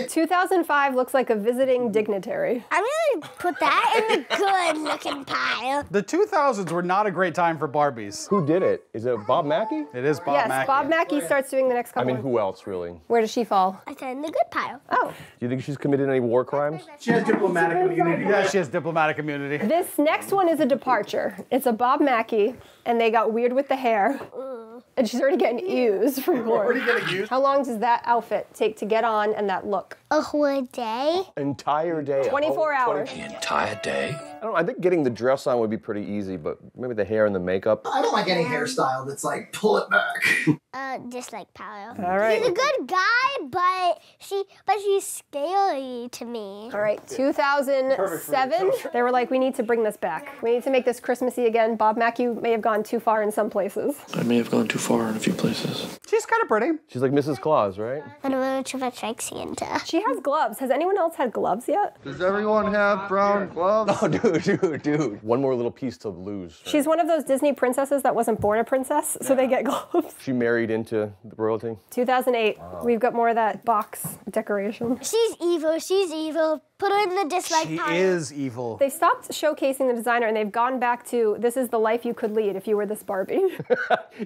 Speaker 9: 2005 looks like a visiting dignitary.
Speaker 14: I'm gonna put that in the good-looking pile.
Speaker 3: The 2000s were not a great time for Barbies.
Speaker 13: Who did it? Is it Bob Mackey?
Speaker 3: It is Bob Mackey.
Speaker 9: Yes, Bob Mackey starts doing the next couple.
Speaker 13: I mean, who else, really?
Speaker 9: Where does she fall?
Speaker 14: I said in the good pile.
Speaker 9: Oh.
Speaker 13: Do you think she's committed any war crimes?
Speaker 15: She has diplomatic immunity.
Speaker 3: Yeah, she has diplomatic immunity.
Speaker 9: This next one is a departure. It's a Bob Mackey, and they got weird with the hair. And she's already getting used from Glory.
Speaker 15: Already getting used?
Speaker 9: How long does that outfit take to get on and that look?
Speaker 14: A whole day?
Speaker 13: Entire day.
Speaker 9: 24 hours.
Speaker 13: The entire day? I don't know, I think getting the dress on would be pretty easy, but maybe the hair and the makeup.
Speaker 2: I don't like any hairstyle that's like, pull it back.
Speaker 14: Dislike pile.
Speaker 9: All right.
Speaker 14: She's a good guy, but she's scary to me.
Speaker 9: All right, 2007, they were like, we need to bring this back. We need to make this Christmassy again. Bob Mackey may have gone too far in some places.
Speaker 16: I may have gone too far in a few places.
Speaker 3: She's kind of pretty.
Speaker 13: She's like Mrs. Claus, right?
Speaker 14: But I'm gonna try like Santa.
Speaker 9: She has gloves. Has anyone else had gloves yet?
Speaker 12: Does everyone have brown gloves?
Speaker 13: Oh, dude. One more little piece to lose. Right?
Speaker 9: She's one of those Disney princesses that wasn't born a princess, so they get gloves.
Speaker 13: She married into the royalty?
Speaker 9: 2008. We've got more of that box decoration.
Speaker 14: She's evil. Put her in the dislike pile.
Speaker 3: She is evil.
Speaker 9: They stopped showcasing the designer and they've gone back to, this is the life you could lead if you were this Barbie.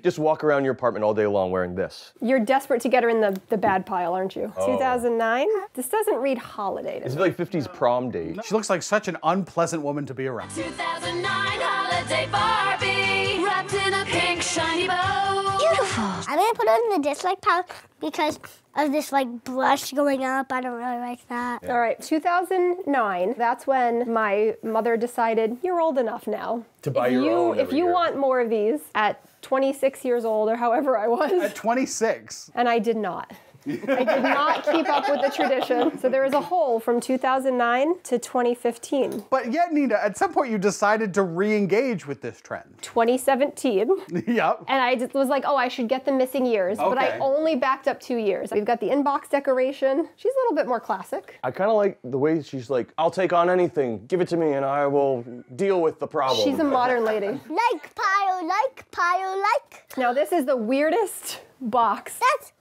Speaker 13: Just walk around your apartment all day long wearing this.
Speaker 9: You're desperate to get her in the bad pile, aren't you? 2009? This doesn't read holiday to
Speaker 13: It's
Speaker 9: me.
Speaker 13: like 50s prom date.
Speaker 3: She looks like such an unpleasant woman to be around.
Speaker 17: 2009 Holiday Barbie, wrapped in a pink shiny bow.
Speaker 14: Beautiful. I'm gonna put her in the dislike pile because of this like blush going up. I don't really like that.
Speaker 9: All right, 2009, that's when my mother decided, you're old enough now.
Speaker 13: To buy your own
Speaker 9: If you want more of these at 26 years old or however I was.
Speaker 3: At 26.
Speaker 9: And I did not. I did not keep up with the tradition. So there was a hole from 2009 to 2015.
Speaker 3: But yet, Nina, at some point you decided to re-engage with this trend.
Speaker 9: 2017.
Speaker 3: Yep.
Speaker 9: And I just was like, oh, I should get the missing years. But I
Speaker 3: Okay.
Speaker 9: only backed up 2 years. We've got the inbox decoration. She's a little bit more classic.
Speaker 13: I kind of like the way she's like, I'll take on anything. Give it to me and I will deal with the problem.
Speaker 9: She's a modern lady.
Speaker 14: Like pile.
Speaker 9: Now this is the weirdest box.
Speaker 14: That's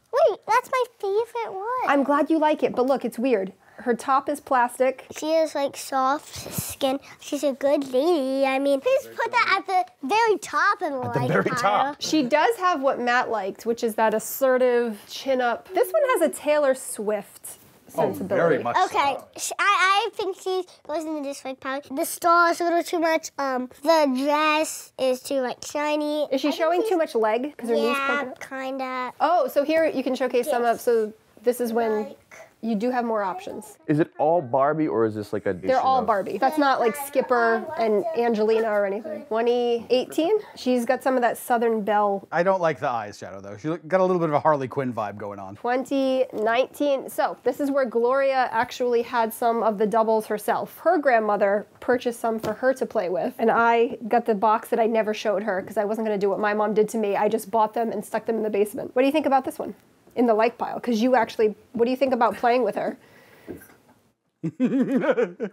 Speaker 14: my favorite one.
Speaker 9: I'm glad you like it, but look, it's weird. Her top is plastic.
Speaker 14: She has like soft skin. She's a good lady. I mean, please put that at the very top of the like
Speaker 13: very
Speaker 14: pile.
Speaker 9: She does have what Matt liked, which is that assertive chin up. This one has a Taylor Swift sensibility.
Speaker 3: very much
Speaker 14: Okay, I think she goes in the dislike pile. The star is a little too much. The dress is too like shiny.
Speaker 9: Is she showing too much leg? Because her knees poking
Speaker 14: Yeah,
Speaker 9: up?
Speaker 14: kinda.
Speaker 9: Oh, so here you can showcase some of, so this is when you do have more options.
Speaker 13: Is it all Barbie or is this like a...
Speaker 9: They're all Barbie. That's not like Skipper and Angelina or anything. 2018, she's got some of that Southern Belle.
Speaker 3: I don't like the eyes shadow though. She's got a little bit of a Harley Quinn vibe going on.
Speaker 9: 2019, so this is where Gloria actually had some of the doubles herself. Her grandmother purchased some for her to play with, and I got the box that I never showed her because I wasn't gonna do what my mom did to me. I just bought them and stuck them in the basement. What do you think about this one? In the like pile, because you actually, what do you think about playing with her?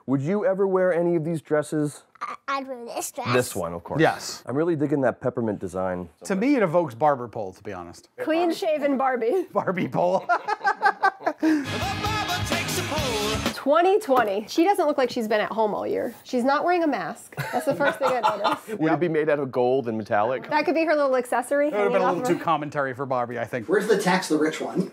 Speaker 13: Would you ever wear any of these dresses?
Speaker 14: I'd wear this dress.
Speaker 13: This one, of course.
Speaker 3: Yes.
Speaker 13: I'm really digging that peppermint design.
Speaker 3: To me, it evokes barber pole, to be honest.
Speaker 9: Clean shaven Barbie.
Speaker 3: Barbie pole.
Speaker 9: 2020. She doesn't look like she's been at home all year. She's not wearing a mask. That's the first thing I noticed.
Speaker 13: Would it be made out of gold and metallic?
Speaker 9: That could be her little accessory.
Speaker 3: That would have been a
Speaker 9: hanging
Speaker 3: little
Speaker 9: off
Speaker 3: too commentary for Barbie, I think.
Speaker 2: Where's the tax the rich one?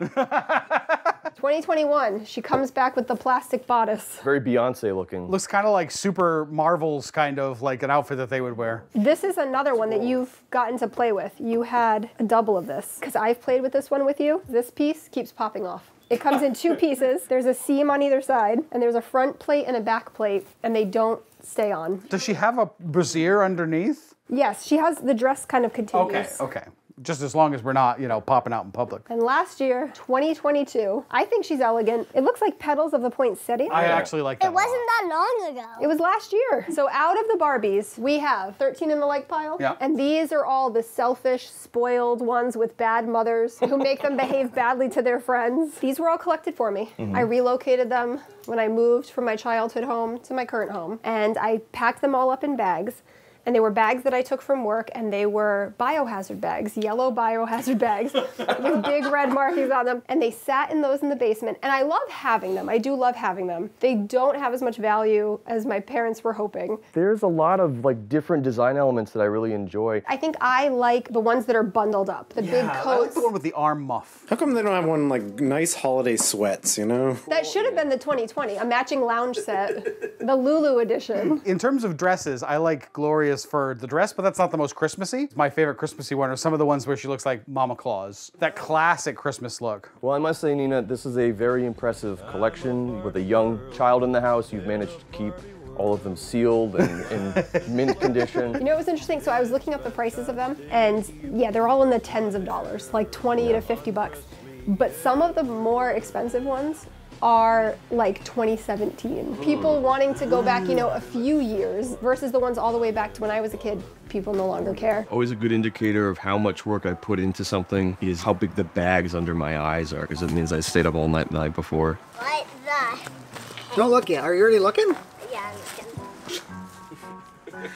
Speaker 9: 2021. She comes back with the plastic bodice.
Speaker 13: Very Beyonce looking.
Speaker 3: Looks kind of like Super Marvel's kind of like an outfit that they would wear.
Speaker 9: This is another one that you've gotten to play with. You had a double of this, because I've played with this one with you. This piece keeps popping off. It comes in 2 pieces. There's a seam on either side, and there's a front plate and a back plate, and they don't stay on.
Speaker 3: Does she have a brassiere underneath?
Speaker 9: Yes, she has the dress kind of continues.
Speaker 3: Okay. just as long as we're not, you know, popping out in public.
Speaker 9: And last year, 2022, I think she's elegant. It looks like petals of the poinsettia.
Speaker 3: I actually like that.
Speaker 14: It wasn't that long ago.
Speaker 9: It was last year. So out of the Barbies, we have 13 in the like pile.
Speaker 3: Yeah.
Speaker 9: And these are all the selfish, spoiled ones with bad mothers who make them behave badly to their friends. These were all collected for me. I relocated them when I moved from my childhood home to my current home. And I packed them all up in bags. And they were bags that I took from work, and they were biohazard bags, yellow biohazard bags with big red markings on them. And they sat in those in the basement. And I love having them. I do love having them. They don't have as much value as my parents were hoping.
Speaker 13: There's a lot of like different design elements that I really enjoy.
Speaker 9: I think I like the ones that are bundled up, the big
Speaker 3: I like
Speaker 9: coats.
Speaker 3: the one with the arm muff.
Speaker 6: How come they don't have one like nice holiday sweats, you know?
Speaker 9: That should have been the 2020, a matching lounge set, the Lulu edition.
Speaker 3: In terms of dresses, I like Gloria's for the dress, but that's not the most Christmassy. My favorite Christmassy one are some of the ones where she looks like Mama Claus. That classic Christmas look.
Speaker 13: Well, I must say, Nina, this is a very impressive collection. With a young child in the house, you've managed to keep all of them sealed and in mint condition.
Speaker 9: You know what was interesting? So I was looking up the prices of them, and yeah, they're all in the tens of dollars, like 20 to 50 bucks. But some of the more expensive ones are like 2017. People wanting to go back, you know, a few years versus the ones all the way back to when I was a kid. People no longer care.
Speaker 13: Always a good indicator of how much work I put into something is how big the bags under my eyes are, because it means I stayed up all night the night before.
Speaker 14: Like that.
Speaker 2: Don't look yet. Are you already looking?
Speaker 14: Yeah, I'm looking.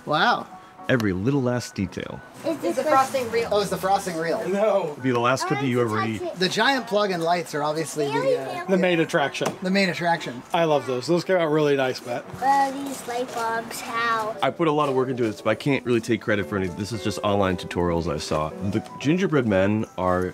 Speaker 2: Wow.
Speaker 13: Every little last detail.
Speaker 9: Is the frosting real?
Speaker 2: Oh, it's the frosting real.
Speaker 6: No.
Speaker 13: It'll be the last cookie you ever eat.
Speaker 2: The giant plug-in lights are obviously
Speaker 3: The main attraction.
Speaker 2: the main attraction.
Speaker 3: I love those. Those came out really nice, Matt.
Speaker 14: These light bulbs, how?
Speaker 13: I put a lot of work into this, but I can't really take credit for anything. This is just online tutorials I saw. The Gingerbread Men are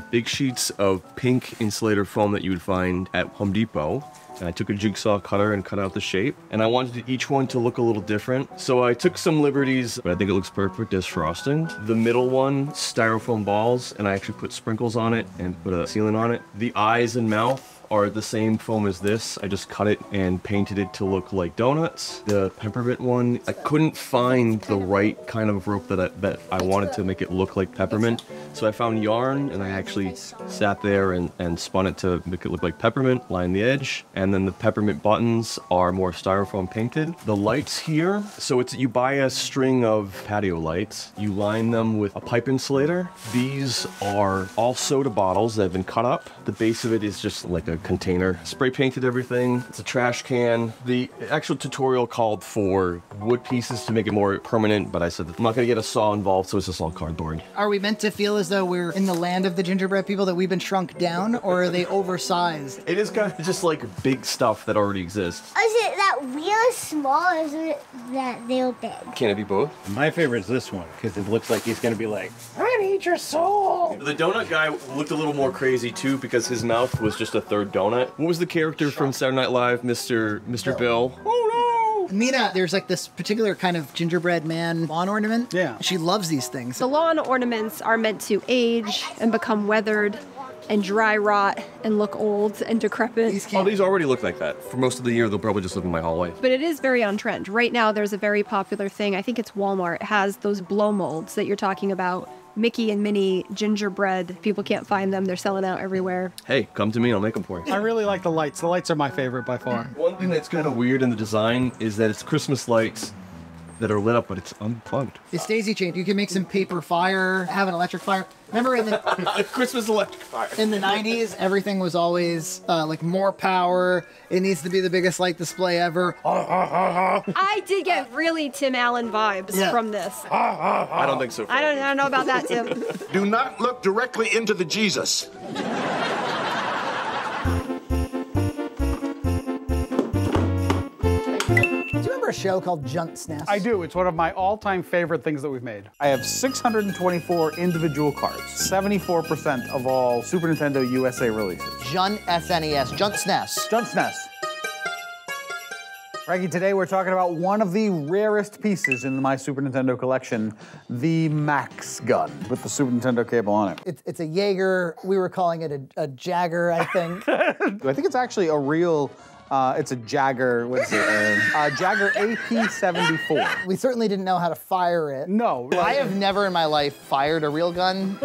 Speaker 13: big sheets of pink insulator foam that you would find at Home Depot. And I took a jigsaw cutter and cut out the shape. And I wanted each one to look a little different. So I took some liberties, but I think it looks perfect as frosting. The middle one, styrofoam balls, and I actually put sprinkles on it and put a sealant on it. The eyes and mouth are the same foam as this. I just cut it and painted it to look like donuts. The peppermint one, I couldn't find the right kind of rope that I wanted to make it look like peppermint. So I found yarn and I actually sat there and spun it to make it look like peppermint, line the edge. And then the peppermint buttons are more styrofoam painted. The lights here, so it's you buy a string of patio lights, you line them with a pipe insulator. These are all soda bottles that have been cut up. The base of it is just like a container. Spray painted everything. It's a trash can. The actual tutorial called for wood pieces to make it more permanent, but I said I'm not gonna get a saw involved, so it's just all cardboard.
Speaker 2: Are we meant to feel as though we're in the land of the gingerbread people, that we've been shrunk down, or are they oversized?
Speaker 13: It is kind of just like big stuff that already exists.
Speaker 14: Is it that real small, or is it that real big?
Speaker 13: Can it be both?
Speaker 18: My favorite is this one, because it looks like he's gonna be like, I need your soul.
Speaker 13: The donut guy looked a little more crazy too, because his mouth was just a third donut. What was the character from Saturday Night Live, Mr. Bill? Oh no!
Speaker 2: Nina, there's like this particular kind of gingerbread man lawn ornament.
Speaker 3: Yeah.
Speaker 2: She loves these things.
Speaker 9: The lawn ornaments are meant to age and become weathered and dry rot and look old and decrepit.
Speaker 13: These already look like that. For most of the year, they'll probably just live in my hallway.
Speaker 9: But it is very on trend. Right now, there's a very popular thing. I think it's Walmart. It has those blow molds that you're talking about. Mickey and Minnie gingerbread. People can't find them. They're selling out everywhere.
Speaker 13: Hey, come to me. I'll make them for you.
Speaker 3: I really like the lights. The lights are my favorite by far.
Speaker 13: One thing that's kind of weird in the design is that it's Christmas lights that are lit up, but it's unplugged.
Speaker 2: It's daisy chained. You can make some paper fire, have an electric fire. Remember in the
Speaker 13: Christmas electric fire.
Speaker 2: In the 90s, everything was always like more power. It needs to be the biggest light display ever.
Speaker 9: I did get really Tim Allen vibes from this.
Speaker 13: I don't think so.
Speaker 9: I don't know about that, Tim.
Speaker 4: Do not look directly into the Jesus.
Speaker 2: A show called JuntSNES.
Speaker 3: I do. It's one of my all-time favorite things that we've made. I have 624 individual cards, 74% of all Super Nintendo USA releases.
Speaker 2: JuntSNES, JuntSNES.
Speaker 3: JuntSNES. Frankie, today we're talking about one of the rarest pieces in my Super Nintendo collection, the Max gun with the Super Nintendo cable on it.
Speaker 2: It's a Jaeger. We were calling it a Jagger, I think.
Speaker 3: I think it's actually a real It's a Jagger, what's it? Jagger AP-74.
Speaker 2: We certainly didn't know how to fire it.
Speaker 3: No.
Speaker 2: I have never in my life fired a real gun.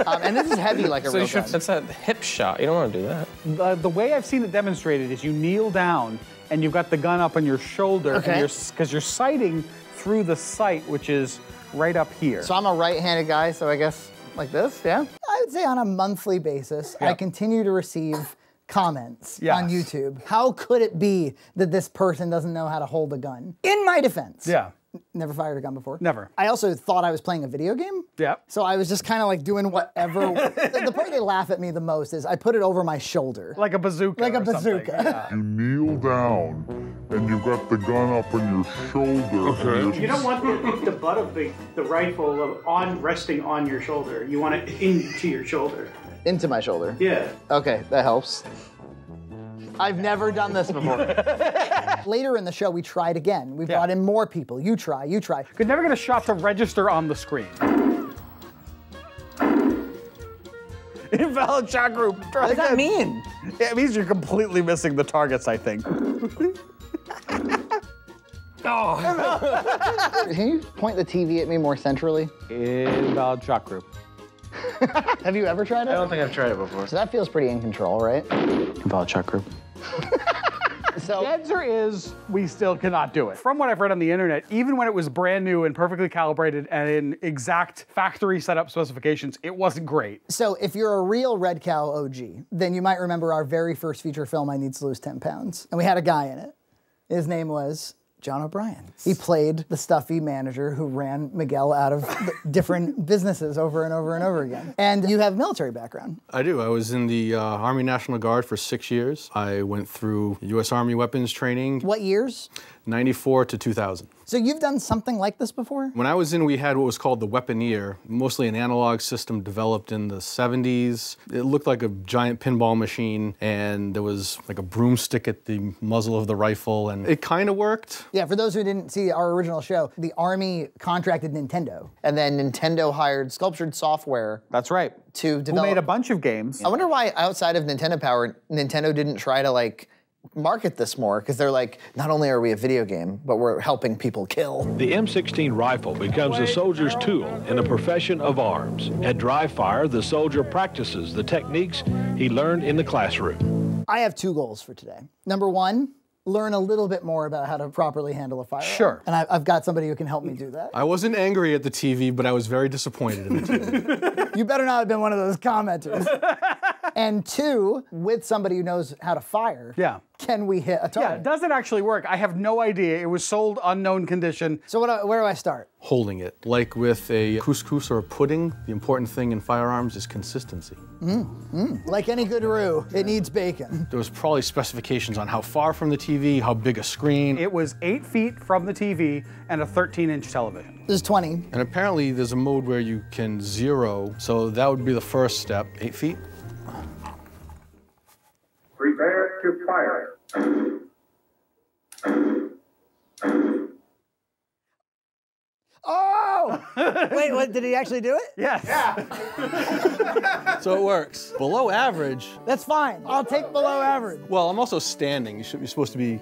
Speaker 2: And this is heavy like a real gun.
Speaker 19: That's a hip shot. You don't want to do that.
Speaker 3: The way I've seen it demonstrated is you kneel down and you've got the gun up on your shoulder, because you're sighting through the sight, which is right up here.
Speaker 2: So I'm a right-handed guy, so I guess like this, yeah? I would say on a monthly basis, I continue to receive comments on YouTube. How could it be that this person doesn't know how to hold a gun? In my defense.
Speaker 3: Yeah.
Speaker 2: Never fired a gun before.
Speaker 3: Never.
Speaker 2: I also thought I was playing a video game.
Speaker 3: Yeah.
Speaker 2: So I was just kind of like doing whatever. The part they laugh at me the most is I put it over my shoulder.
Speaker 3: Like a bazooka.
Speaker 2: Like a bazooka.
Speaker 20: You kneel down and you've got the gun up on your shoulder.
Speaker 15: You don't want the butt of the rifle resting on your shoulder. You want it into your shoulder.
Speaker 2: Into my shoulder?
Speaker 15: Yeah.
Speaker 2: Okay, that helps. I've never done this before. Later in the show, we tried again. We brought in more people. You try, you try.
Speaker 3: Could never get a shot to register on the screen. Invalid shot group.
Speaker 2: What does that mean?
Speaker 3: It means you're completely missing the targets, I think.
Speaker 2: Can you point the TV at me more centrally?
Speaker 3: Invalid shot group.
Speaker 2: Have you ever tried it?
Speaker 6: I don't think I've tried it before.
Speaker 2: So that feels pretty in control, right?
Speaker 3: Invalid shot group. So the answer is we still cannot do it. From what I've read on the internet, even when it was brand new and perfectly calibrated and in exact factory setup specifications, it wasn't great.
Speaker 2: So if you're a real Red Cow OG, then you might remember our very first feature film, I Need to Lose 10 Pounds. And we had a guy in it. His name was John O'Brien. He played the stuffy manager who ran Miguel out of different businesses over and over and over again. And you have military background.
Speaker 1: I do. I was in the Army National Guard for 6 years. I went through U.S. Army weapons training.
Speaker 2: What years?
Speaker 1: 94 to 2000.
Speaker 2: So you've done something like this before?
Speaker 1: When I was in, we had what was called the Weaponeer, mostly an analog system developed in the 70s. It looked like a giant pinball machine, and there was like a broomstick at the muzzle of the rifle, and it kind of worked.
Speaker 2: Yeah, for those who didn't see our original show, the Army contracted Nintendo, and then Nintendo hired Sculptured Software.
Speaker 3: That's right.
Speaker 2: To develop.
Speaker 3: Who made a bunch of games.
Speaker 2: I wonder why outside of Nintendo Power, Nintendo didn't try to like market this more, because they're like, not only are we a video game, but we're helping people kill.
Speaker 21: The M16 rifle becomes a soldier's tool in a profession of arms. At dry fire, the soldier practices the techniques he learned in the classroom.
Speaker 2: I have 2 goals for today. Number 1, learn a little bit more about how to properly handle a firearm.
Speaker 1: Sure.
Speaker 2: And I've got somebody who can help me do that.
Speaker 1: I wasn't angry at the TV, but I was very disappointed in the TV.
Speaker 2: You better not have been one of those commenters. And 2, with somebody who knows how to fire, can we hit a target?
Speaker 3: Yeah, does it actually work? I have no idea. It was sold unknown condition.
Speaker 2: So where do I start?
Speaker 1: Holding it. Like with a couscous or a pudding, the important thing in firearms is consistency.
Speaker 2: Like any good roux, it needs bacon.
Speaker 1: There was probably specifications on how far from the TV, how big a screen.
Speaker 3: It was 8 feet from the TV and a 13-inch television.
Speaker 2: This is 20.
Speaker 1: And apparently there's a mode where you can zero, so that would be the first step. 8 feet.
Speaker 20: Prepare to fire.
Speaker 2: Oh! Wait, what, did he actually do it?
Speaker 3: Yes.
Speaker 2: Yeah.
Speaker 1: So it works. Below average.
Speaker 2: That's fine. I'll take below average.
Speaker 1: Well, I'm also standing. You're supposed to be...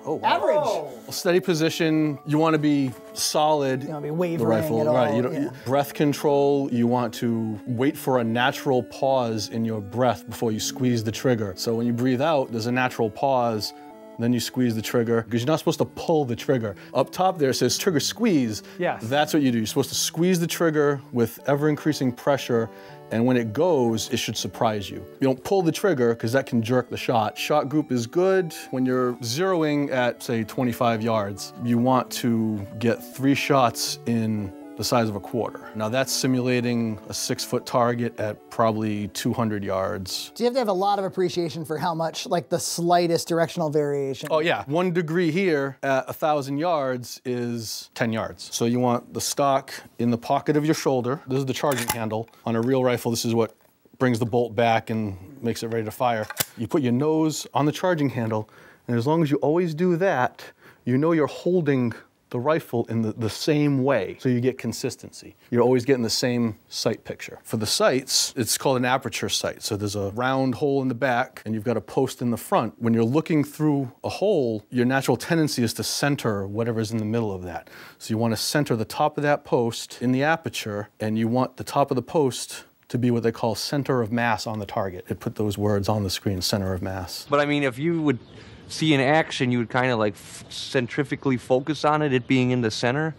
Speaker 1: Oh, wow.
Speaker 2: Average.
Speaker 1: Steady position. You want to be solid.
Speaker 2: You want to be wavering
Speaker 1: the rifle,
Speaker 2: at all.
Speaker 1: right? You don't, breath control. You want to wait for a natural pause in your breath before you squeeze the trigger. So when you breathe out, there's a natural pause. Then you squeeze the trigger, because you're not supposed to pull the trigger. Up top there it says trigger squeeze.
Speaker 3: Yes.
Speaker 1: That's what you do. You're supposed to squeeze the trigger with ever-increasing pressure, and when it goes, it should surprise you. You don't pull the trigger, because that can jerk the shot. Shot group is good when you're zeroing at, say, 25 yards. You want to get 3 shots in the size of a quarter. Now that's simulating a 6-foot target at probably 200 yards.
Speaker 2: So you have to have a lot of appreciation for how much, like the slightest directional variation.
Speaker 1: Oh yeah, 1 degree here at 1,000 yards is 10 yards. So you want the stock in the pocket of your shoulder. This is the charging handle. On a real rifle, this is what brings the bolt back and makes it ready to fire. You put your nose on the charging handle, and as long as you always do that, you know you're holding
Speaker 5: the rifle in the same way, so you get consistency. You're always getting the same sight picture. For the sights, it's called an aperture sight. So there's a round hole in the back, and you've got a post in the front. When you're looking through a hole, your natural tendency is to center whatever's in the middle of that. So you want to center the top of that post in the aperture, and you want the top of the post to be what they call center of mass on the target. It put those words on the screen, center of mass.
Speaker 22: But I mean, if you would see an action, you would kind of like centrifugally focus on it being in the center.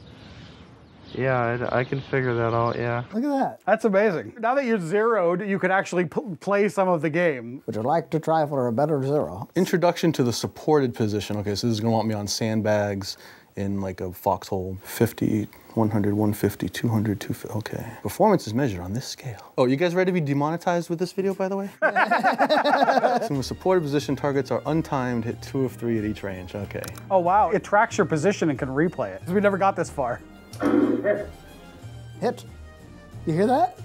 Speaker 22: Yeah, I can figure that out, yeah.
Speaker 2: Look at that.
Speaker 3: That's amazing. Now that you're zeroed, you can actually play some of the game.
Speaker 2: Would you like to try for a better zero?
Speaker 5: Introduction to the supported position. Okay, so this is gonna want me on sandbags in like a foxhole. 50, 100, 150, 200, 250, okay. Performance is measured on this scale. Oh, you guys ready to be demonetized with this video, by the way? So in the supported position, targets are untimed, hit 2 of 3 at each range, okay.
Speaker 3: Oh wow, it tracks your position and can replay it. We never got this far.
Speaker 2: Hit. You hear that?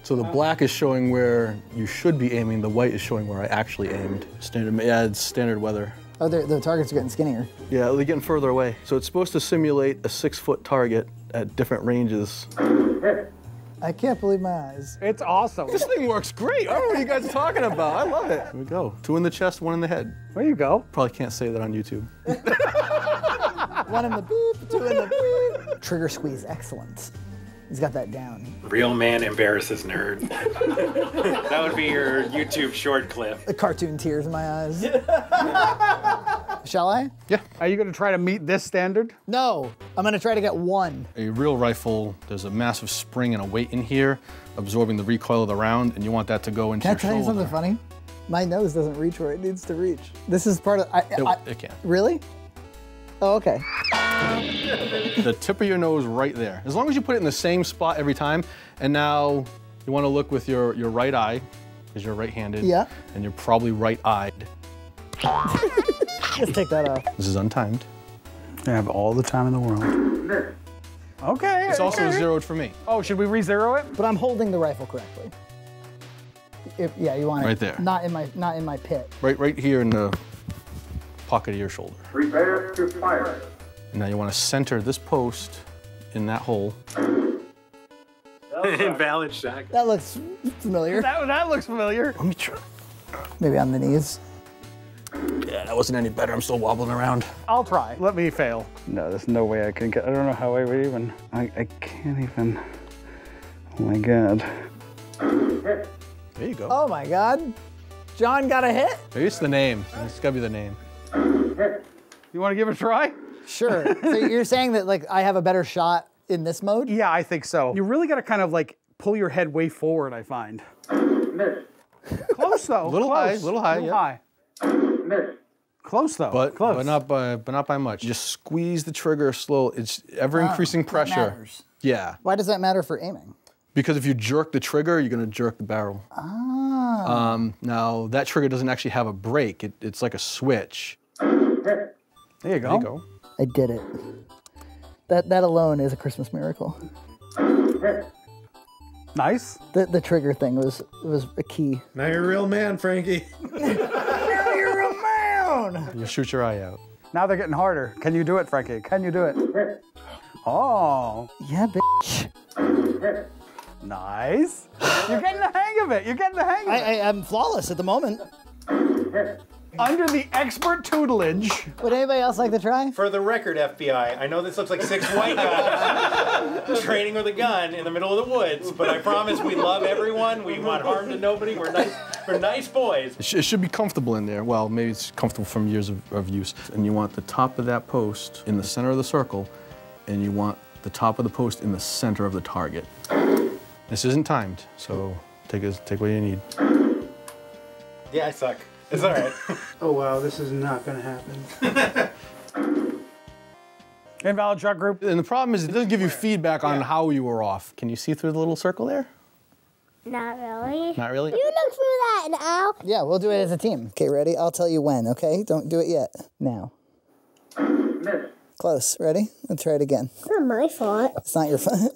Speaker 5: So the black is showing where you should be aiming, the white is showing where I actually aimed. Standard, yeah, it's standard weather.
Speaker 2: Oh, the targets are getting skinnier.
Speaker 5: Yeah, they're getting further away. So it's supposed to simulate a 6-foot target at different ranges.
Speaker 2: I can't believe my eyes.
Speaker 3: It's awesome.
Speaker 5: This thing works great. I don't know what you guys are talking about. I love it. Here we go. 2 in the chest, 1 in the head.
Speaker 3: There you go.
Speaker 5: Probably can't say that on YouTube.
Speaker 2: 1 in the beep, 2 in the beep. Trigger squeeze, excellent. He's got that down.
Speaker 1: Real man embarrasses nerd. That would be your YouTube short clip.
Speaker 2: The cartoon tears in my eyes. Shall I?
Speaker 5: Yeah.
Speaker 3: Are you gonna try to meet this standard?
Speaker 2: No, I'm gonna try to get 1.
Speaker 5: A real rifle, there's a massive spring and a weight in here, absorbing the recoil of the round, and you want that to go into your shoulder.
Speaker 2: Can I tell you something funny? My nose doesn't reach where it needs to reach. This is part of,
Speaker 5: it can't.
Speaker 2: Really? Oh, okay.
Speaker 5: The tip of your nose right there. As long as you put it in the same spot every time, and now you want to look with your right eye, because you're right-handed.
Speaker 2: Yeah.
Speaker 5: And you're probably right-eyed.
Speaker 2: Just take that off.
Speaker 5: This is untimed.
Speaker 3: I have all the time in the world. Okay.
Speaker 5: It's also zeroed for me.
Speaker 3: Oh, should we re-zero it?
Speaker 2: But I'm holding the rifle correctly. Yeah, you want it
Speaker 5: right there.
Speaker 2: Not in my pit.
Speaker 5: Right here in the pocket of your shoulder.
Speaker 23: Prepare to fire.
Speaker 5: And now you want to center this post in that hole.
Speaker 1: Invalid shot.
Speaker 2: That looks familiar.
Speaker 3: That looks familiar.
Speaker 5: Let me try.
Speaker 2: Maybe on the knees.
Speaker 5: Yeah, that wasn't any better. I'm still wobbling around.
Speaker 3: I'll try. Let me fail. No, there's no way I can get. I don't know how I would even. I can't even. Oh my god.
Speaker 5: There you go.
Speaker 2: Oh my god. John got a hit?
Speaker 5: Maybe it's the name. It's gotta be the name.
Speaker 3: You want to give it a try?
Speaker 2: Sure. So you're saying that like I have a better shot in this mode?
Speaker 3: Yeah, I think so. You really got to kind of like pull your head way forward, I find. Close though.
Speaker 5: Little high, little high.
Speaker 3: Close though.
Speaker 5: But
Speaker 3: close.
Speaker 5: But not by much. Just squeeze the trigger slow. It's ever increasing pressure.
Speaker 2: That matters.
Speaker 5: Yeah.
Speaker 2: Why does that matter for aiming?
Speaker 5: Because if you jerk the trigger, you're gonna jerk the barrel.
Speaker 2: Ah.
Speaker 5: Now that trigger doesn't actually have a brake. It's like a switch.
Speaker 3: There you go.
Speaker 5: There you go.
Speaker 2: I did it. That alone is a Christmas miracle.
Speaker 3: Nice.
Speaker 2: The trigger thing was a key.
Speaker 6: Now you're a real man, Frankie.
Speaker 2: Now you're a man!
Speaker 5: You shoot your eye out.
Speaker 3: Now they're getting harder. Can you do it, Frankie? Can you do it? Oh.
Speaker 2: Yeah, bitch.
Speaker 3: Nice. You're getting the hang of it. You're getting the hang of it.
Speaker 2: I'm flawless at the moment.
Speaker 3: Under the expert tutelage.
Speaker 2: Would anybody else like to try?
Speaker 1: For the record, FBI, I know this looks like 6 white guys training with a gun in the middle of the woods, but I promise we love everyone. We want harm to nobody. We're nice boys.
Speaker 5: It should be comfortable in there. Well, maybe it's comfortable from years of use. And you want the top of that post in the center of the circle, and you want the top of the post in the center of the target. This isn't timed, so take what you need.
Speaker 1: Yeah, I suck. It's all right.
Speaker 15: Oh wow, this is not gonna happen.
Speaker 3: Invalid shot group.
Speaker 5: And the problem is it doesn't give you feedback on how you were off. Can you see through the little circle there?
Speaker 14: Not really.
Speaker 5: Not really?
Speaker 14: You look through that now.
Speaker 2: Yeah, we'll do it as a team. Okay, ready? I'll tell you when, okay? Don't do it yet. Now. Close. Ready? Let's try it again.
Speaker 14: It's not my fault.
Speaker 2: It's not your fault.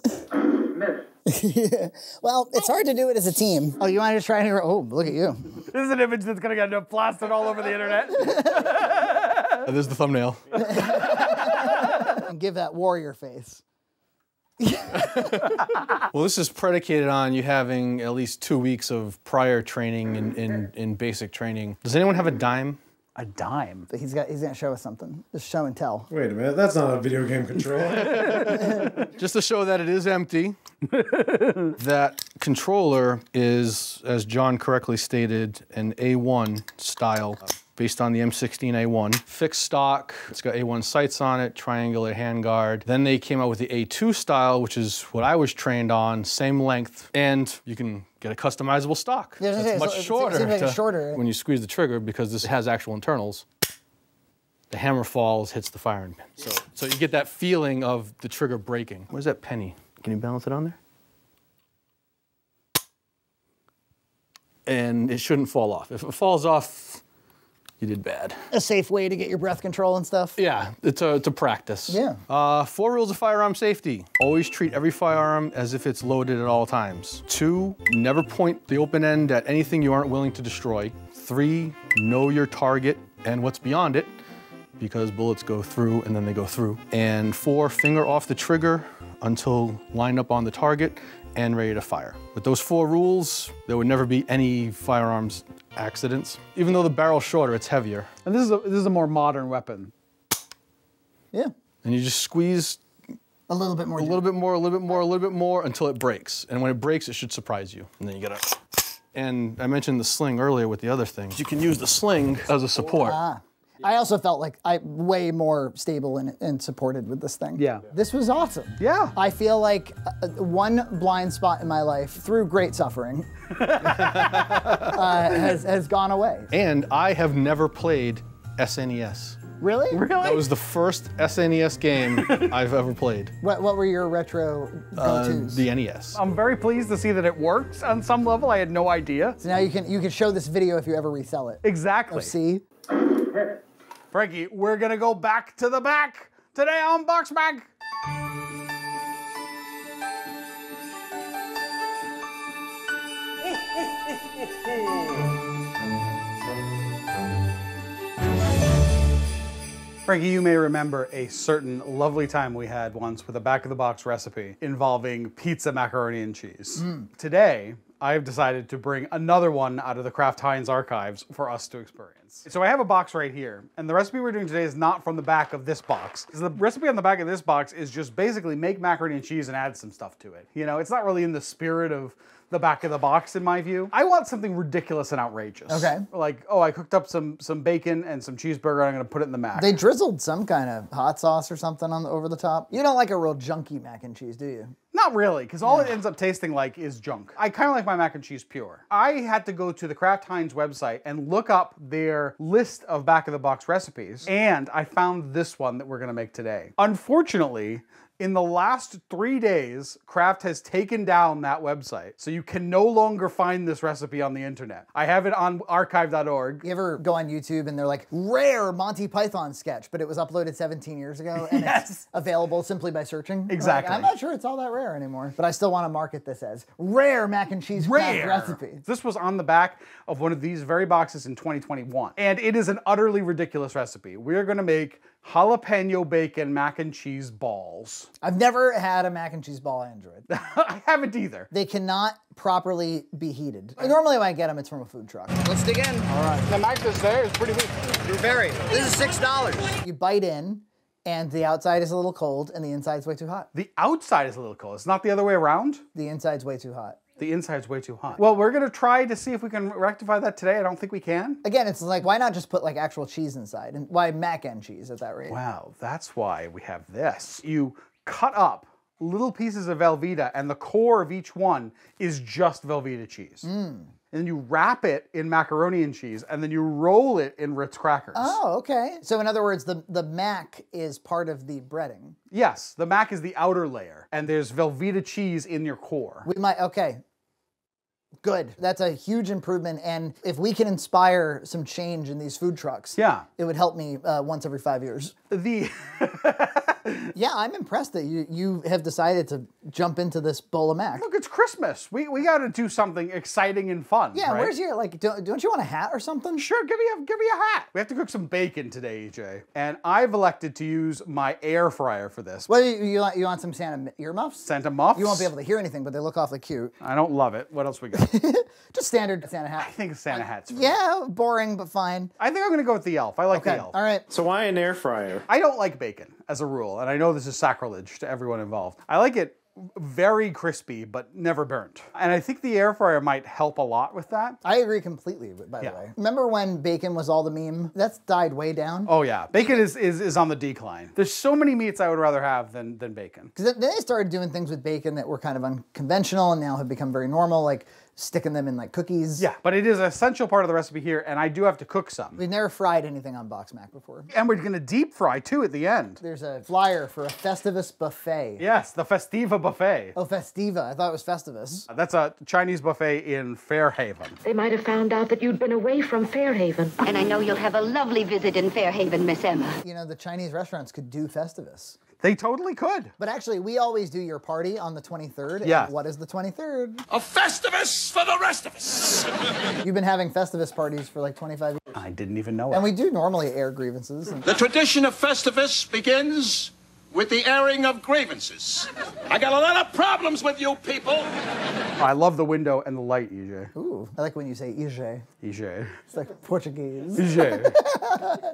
Speaker 2: Yeah. Well, it's hard to do it as a team. Oh, you want to just try it here? Oh, look at you.
Speaker 3: This is an image that's going to get plastered all over the internet.
Speaker 5: This is the thumbnail.
Speaker 2: and give that warrior face.
Speaker 5: Well, this is predicated on you having at least 2 weeks of prior training in basic training. Does anyone have a dime?
Speaker 3: A dime?
Speaker 2: He's gonna show us something. Just show and tell.
Speaker 6: Wait a minute, that's not a video game controller.
Speaker 5: Just to show that it is empty. That controller is, as John correctly stated, an A1 style, based on the M16A1. Fixed stock, it's got A1 sights on it, triangular handguard. Then they came out with the A2 style, which is what I was trained on, same length, and you can get a customizable stock.
Speaker 2: Yeah,
Speaker 5: it's much shorter.
Speaker 2: It seems like it's shorter.
Speaker 5: When you squeeze the trigger, because this has actual internals, the hammer falls, hits the firing pin. So you get that feeling of the trigger breaking. Where's that penny? Can you balance it on there? And it shouldn't fall off. If it falls off, you did bad.
Speaker 2: A safe way to get your breath control and stuff.
Speaker 5: Yeah, it's a practice.
Speaker 2: Yeah.
Speaker 5: 4 rules of firearm safety. Always treat every firearm as if it's loaded at all times. 2, never point the open end at anything you aren't willing to destroy. 3, know your target and what's beyond it, because bullets go through and then they go through. And 4, finger off the trigger until lined up on the target and ready to fire. With those 4 rules, there would never be any firearms accidents. Even though the barrel's shorter, it's heavier.
Speaker 3: And this is a more modern weapon.
Speaker 2: Yeah.
Speaker 5: And you just squeeze
Speaker 2: a little bit more,
Speaker 5: a little bit more, a little bit more, a little bit more until it breaks. And when it breaks, it should surprise you. And then you gotta. And I mentioned the sling earlier with the other things. You can use the sling as a support.
Speaker 2: I also felt like I'm way more stable and supported with this thing.
Speaker 3: Yeah.
Speaker 2: This was awesome.
Speaker 3: Yeah.
Speaker 2: I feel like one blind spot in my life, through great suffering, has gone away.
Speaker 5: And I have never played SNES.
Speaker 2: Really?
Speaker 3: Really?
Speaker 5: That was the first SNES game I've ever played.
Speaker 2: What were your retro go-tos?
Speaker 5: The NES.
Speaker 3: I'm very pleased to see that it works on some level. I had no idea.
Speaker 2: So now you can show this video if you ever resell it.
Speaker 3: Exactly.
Speaker 2: Oh, see?
Speaker 3: Frankie, we're gonna go back to the back today on BoxMac. Frankie, you may remember a certain lovely time we had once with a back-of-the-box recipe involving pizza, macaroni, and cheese. Today, I have decided to bring another one out of the Kraft Heinz archives for us to experience. So I have a box right here, and the recipe we're doing today is not from the back of this box. The recipe on the back of this box is just basically make macaroni and cheese and add some stuff to it. You know, it's not really in the spirit of the back of the box in my view. I want something ridiculous and outrageous.
Speaker 2: Okay.
Speaker 3: Like, oh, I cooked up some bacon and some cheeseburger and I'm gonna put it in the mac.
Speaker 2: They drizzled some kind of hot sauce or something on over the top. You don't like a real junky mac and cheese, do you?
Speaker 3: Not really, because all it ends up tasting like is junk. I kind of like my mac and cheese pure. I had to go to the Kraft Heinz website and look up their list of back-of-the-box recipes, and I found this one that we're gonna make today. Unfortunately, in the last 3 days, Kraft has taken down that website, so you can no longer find this recipe on the internet. I have it on archive.org.
Speaker 2: You ever go on YouTube and they're like, rare Monty Python sketch, but it was uploaded 17 years ago and it's available simply by searching?
Speaker 3: Exactly.
Speaker 2: Like, I'm not sure it's all that rare anymore, but I still want to market this as rare mac and cheese recipe.
Speaker 3: This was on the back of one of these very boxes in 2021, and it is an utterly ridiculous recipe. We're gonna make jalapeno bacon mac and cheese balls.
Speaker 2: I've never had a mac and cheese ball Android.
Speaker 3: I haven't either.
Speaker 2: They cannot properly be heated. Normally when I get them, it's from a food truck. Let's dig in.
Speaker 3: All right. The knife is there. It's pretty big.
Speaker 2: Very. This is $6. You bite in, and the outside is a little cold, and the inside's way too hot.
Speaker 3: The outside is a little cold. It's not the other way around?
Speaker 2: The inside's way too hot.
Speaker 3: The inside's way too hot. Well, we're gonna try to see if we can rectify that today. I don't think we can.
Speaker 2: Again, it's like, why not just put like actual cheese inside? And why mac and cheese at that rate?
Speaker 3: Wow, that's why we have this. You cut up little pieces of Velveeta, and the core of each one is just Velveeta cheese. And then you wrap it in macaroni and cheese, and then you roll it in Ritz crackers.
Speaker 2: Oh, okay. So in other words, the mac is part of the breading.
Speaker 3: Yes, the mac is the outer layer, and there's Velveeta cheese in your core.
Speaker 2: We might, okay. Good. That's a huge improvement. And if we can inspire some change in these food trucks, it would help me once every 5 years. Yeah, I'm impressed that you have decided to jump into this bowl of mac.
Speaker 3: Look, it's Christmas. We got to do something exciting and fun.
Speaker 2: Yeah,
Speaker 3: right?
Speaker 2: where's your, like, don't you want a hat or something?
Speaker 3: Sure, give me a hat. We have to cook some bacon today, EJ. And I've elected to use my air fryer for this.
Speaker 2: What, you want some Santa earmuffs?
Speaker 3: Santa muffs?
Speaker 2: You won't be able to hear anything, but they look awfully cute.
Speaker 3: I don't love it. What else we got?
Speaker 2: Just standard Santa hat.
Speaker 3: I think Santa hat's fine.
Speaker 2: Yeah, boring, but fine.
Speaker 3: I think I'm going to go with the elf. I like the elf.
Speaker 2: All right.
Speaker 6: So why an air fryer?
Speaker 3: I don't like bacon as a rule, and I know this is sacrilege to everyone involved. I like it very crispy, but never burnt. And I think the air fryer might help a lot with that.
Speaker 2: I agree completely, by the way. Remember when bacon was all the meme? That's died way down.
Speaker 3: Oh yeah, bacon is on the decline. There's so many meats I would rather have than bacon.
Speaker 2: Because then they started doing things with bacon that were kind of unconventional and now have become very normal, like sticking them in like cookies.
Speaker 3: Yeah, but it is an essential part of the recipe here, and I do have to cook some.
Speaker 2: We've never fried anything on BoxMac before.
Speaker 3: And we're gonna deep fry too at the end.
Speaker 2: There's a flyer for a Festivus buffet.
Speaker 3: Yes, the Festiva buffet.
Speaker 2: Oh, Festiva. I thought it was Festivus.
Speaker 3: That's a Chinese buffet in Fairhaven.
Speaker 8: They might have found out that you'd been away from Fairhaven. And I know you'll have a lovely visit in Fairhaven, Miss Emma.
Speaker 2: You know, the Chinese restaurants could do Festivus.
Speaker 3: They totally could.
Speaker 2: But actually, we always do your party on the 23rd.
Speaker 3: Yeah.
Speaker 2: And what is the 23rd?
Speaker 4: A Festivus for the rest of us.
Speaker 2: You've been having Festivus parties for like 25 years.
Speaker 3: I didn't even know it.
Speaker 2: And we do normally air grievances.
Speaker 4: The tradition of Festivus begins with the airing of grievances. I got a lot of problems with you people.
Speaker 3: I love the window and the light, EJ.
Speaker 2: Ooh, I like when you say EJ.
Speaker 3: EJ.
Speaker 2: It's like Portuguese.
Speaker 3: EJ.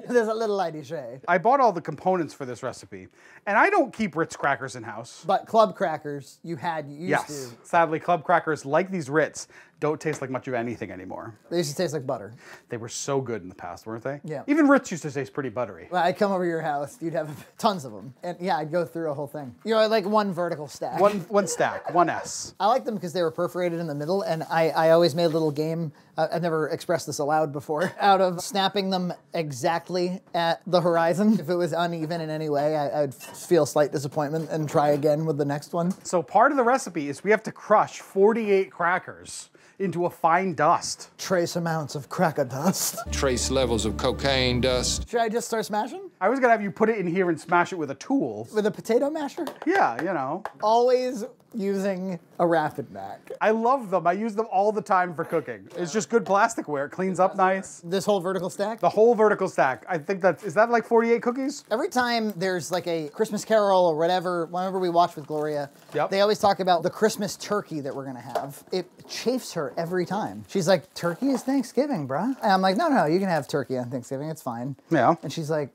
Speaker 2: There's a little light EJ.
Speaker 3: I bought all the components for this recipe, and I don't keep Ritz crackers in house.
Speaker 2: But club crackers, you used to.
Speaker 3: Sadly, club crackers, like these Ritz, don't taste like much of anything anymore.
Speaker 2: They used to taste like butter.
Speaker 3: They were so good in the past, weren't they?
Speaker 2: Yeah.
Speaker 3: Even Ritz used to taste pretty buttery.
Speaker 2: Well, I'd come over to your house, you'd have tons of them. And yeah, I'd go through a whole thing. You know, like one vertical stack.
Speaker 3: One stack, one S.
Speaker 2: I like them because they were perforated in the middle, and I always made a little game, I've never expressed this aloud before, out of snapping them exactly at the horizon. If it was uneven in any way, I'd feel slight disappointment and try again with the next one.
Speaker 3: So part of the recipe is we have to crush 48 crackers into a fine dust.
Speaker 2: Trace amounts of cracker dust.
Speaker 10: Trace levels of cocaine dust.
Speaker 2: Should I just start smashing?
Speaker 3: I was gonna have you put it in here and smash it with a tool.
Speaker 2: With a potato masher?
Speaker 3: Yeah, you know.
Speaker 2: Always using a Rapid Mac.
Speaker 3: I love them. I use them all the time for cooking. It's just good plasticware. It cleans up nice.
Speaker 2: This whole vertical stack?
Speaker 3: The whole vertical stack. I think is that like 48 cookies?
Speaker 2: Every time there's like a Christmas Carol or whatever, whenever we watch with Gloria, they always talk about the Christmas turkey that we're gonna have. It chafes her every time. She's like, turkey is Thanksgiving, bruh. And I'm like, no, you can have turkey on Thanksgiving, it's fine.
Speaker 3: Yeah.
Speaker 2: And she's like,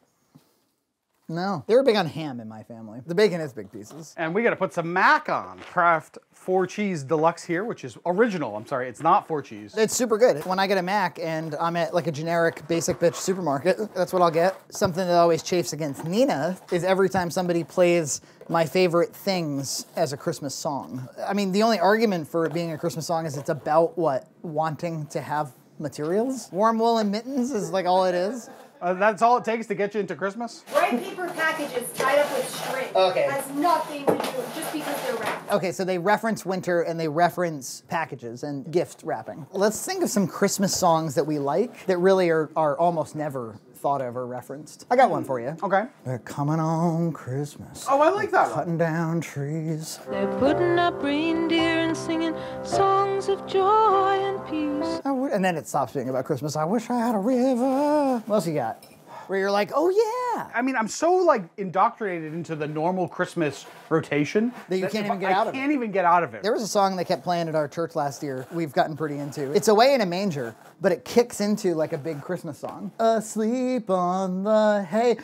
Speaker 2: no. They were big on ham in my family. The bacon is big pieces.
Speaker 3: And we gotta put some mac on. Kraft 4 cheese deluxe here, which is original. I'm sorry, it's not 4 cheese.
Speaker 2: It's super good. When I get a mac and I'm at like a generic basic bitch supermarket, that's what I'll get. Something that always chafes against Nina is every time somebody plays my favorite things as a Christmas song. I mean, the only argument for it being a Christmas song is it's about what? Wanting to have materials? Warm wool and mittens is like all it is.
Speaker 3: That's all it takes to get you into Christmas?
Speaker 9: Bright paper packages tied up with string.
Speaker 2: Okay.
Speaker 9: Has nothing to do just because they're wrapped.
Speaker 2: Okay, so they reference winter and they reference packages and gift wrapping. Let's think of some Christmas songs that we like that really are almost never thought of or referenced. I got one for you.
Speaker 3: Okay.
Speaker 2: They're coming on Christmas.
Speaker 3: Oh, I like that one.
Speaker 2: Cutting down trees.
Speaker 17: They're putting up reindeer and singing songs of joy and peace.
Speaker 2: And then it stops being about Christmas. I wish I had a river. What else you got? Where you're like, oh yeah.
Speaker 3: I mean, I'm so like indoctrinated into the normal Christmas rotation
Speaker 2: that you can't even get out of it.
Speaker 3: I can't even get out of it.
Speaker 2: There was a song they kept playing at our church last year. We've gotten pretty into. It's Away in a Manger, but it kicks into like a big Christmas song. Asleep on the hay.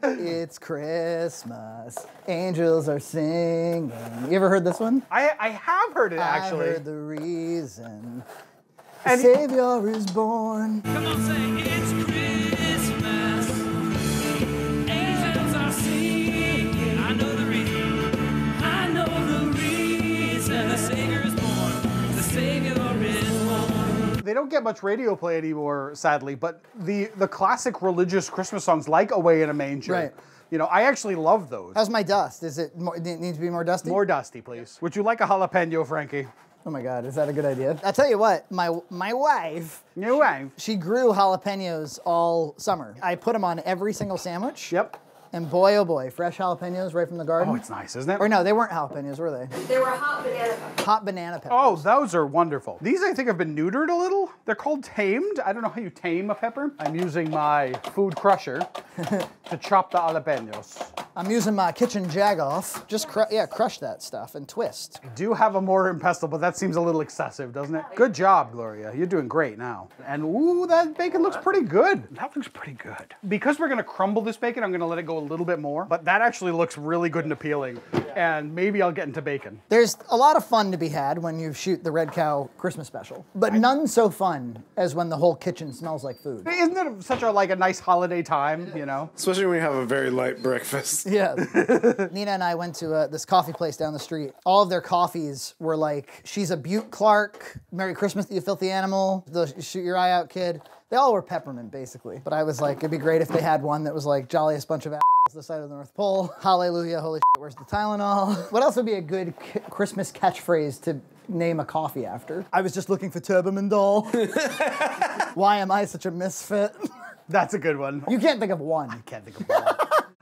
Speaker 2: It's Christmas. Angels are singing. You ever heard this one?
Speaker 3: I have heard it actually.
Speaker 2: I heard the reason. The Savior is born.
Speaker 17: Come on, say it's Christmas. Angels are singing. I know the reason. I know the reason. The Savior is born. The Savior is born.
Speaker 3: They don't get much radio play anymore, sadly, but the classic religious Christmas songs like Away in a Manger.
Speaker 2: Right.
Speaker 3: You know, I actually love those.
Speaker 2: How's my dust? Is it need to be more dusty?
Speaker 3: More dusty, please. Would you like a jalapeno, Frankie?
Speaker 2: Oh my God, is that a good idea? I'll tell you what, my wife.
Speaker 3: Your wife?
Speaker 2: She grew jalapenos all summer. I put them on every single sandwich.
Speaker 3: Yep.
Speaker 2: And boy, oh boy, fresh jalapenos right from the garden.
Speaker 3: Oh, it's nice, isn't it?
Speaker 2: Or no, they weren't jalapenos, were they?
Speaker 9: They were hot banana peppers.
Speaker 2: Hot banana peppers.
Speaker 3: Oh, those are wonderful. These, I think, have been neutered a little. They're called tamed. I don't know how you tame a pepper. I'm using my food crusher to chop the jalapenos.
Speaker 2: I'm using my kitchen jag-off. Just crush that stuff and twist.
Speaker 3: I do have a mortar and pestle, but that seems a little excessive, doesn't it? Good job, Gloria. You're doing great now. And ooh, that bacon looks pretty good. That looks pretty good. Because we're gonna crumble this bacon, I'm gonna let it go a little bit more. But that actually looks really good and appealing. And maybe I'll get into bacon.
Speaker 2: There's a lot of fun to be had when you shoot the Red Cow Christmas special, but none so fun as when the whole kitchen smells like food.
Speaker 3: Isn't it such a nice holiday time, you know?
Speaker 6: Especially when you have a very light breakfast.
Speaker 2: Yeah. Nina and I went to this coffee place down the street. All of their coffees were like, she's a Butte Clark, Merry Christmas, you filthy animal, the shoot your eye out kid. They all were peppermint, basically. But I was like, it'd be great if they had one that was like, jolliest bunch of this side of the North Pole. Hallelujah, holy shit, where's the Tylenol? What else would be a good Christmas catchphrase to name a coffee after? I was just looking for Turbamendol. Why am I such a misfit?
Speaker 3: That's a good one.
Speaker 2: You can't think of one.
Speaker 3: I can't think of one.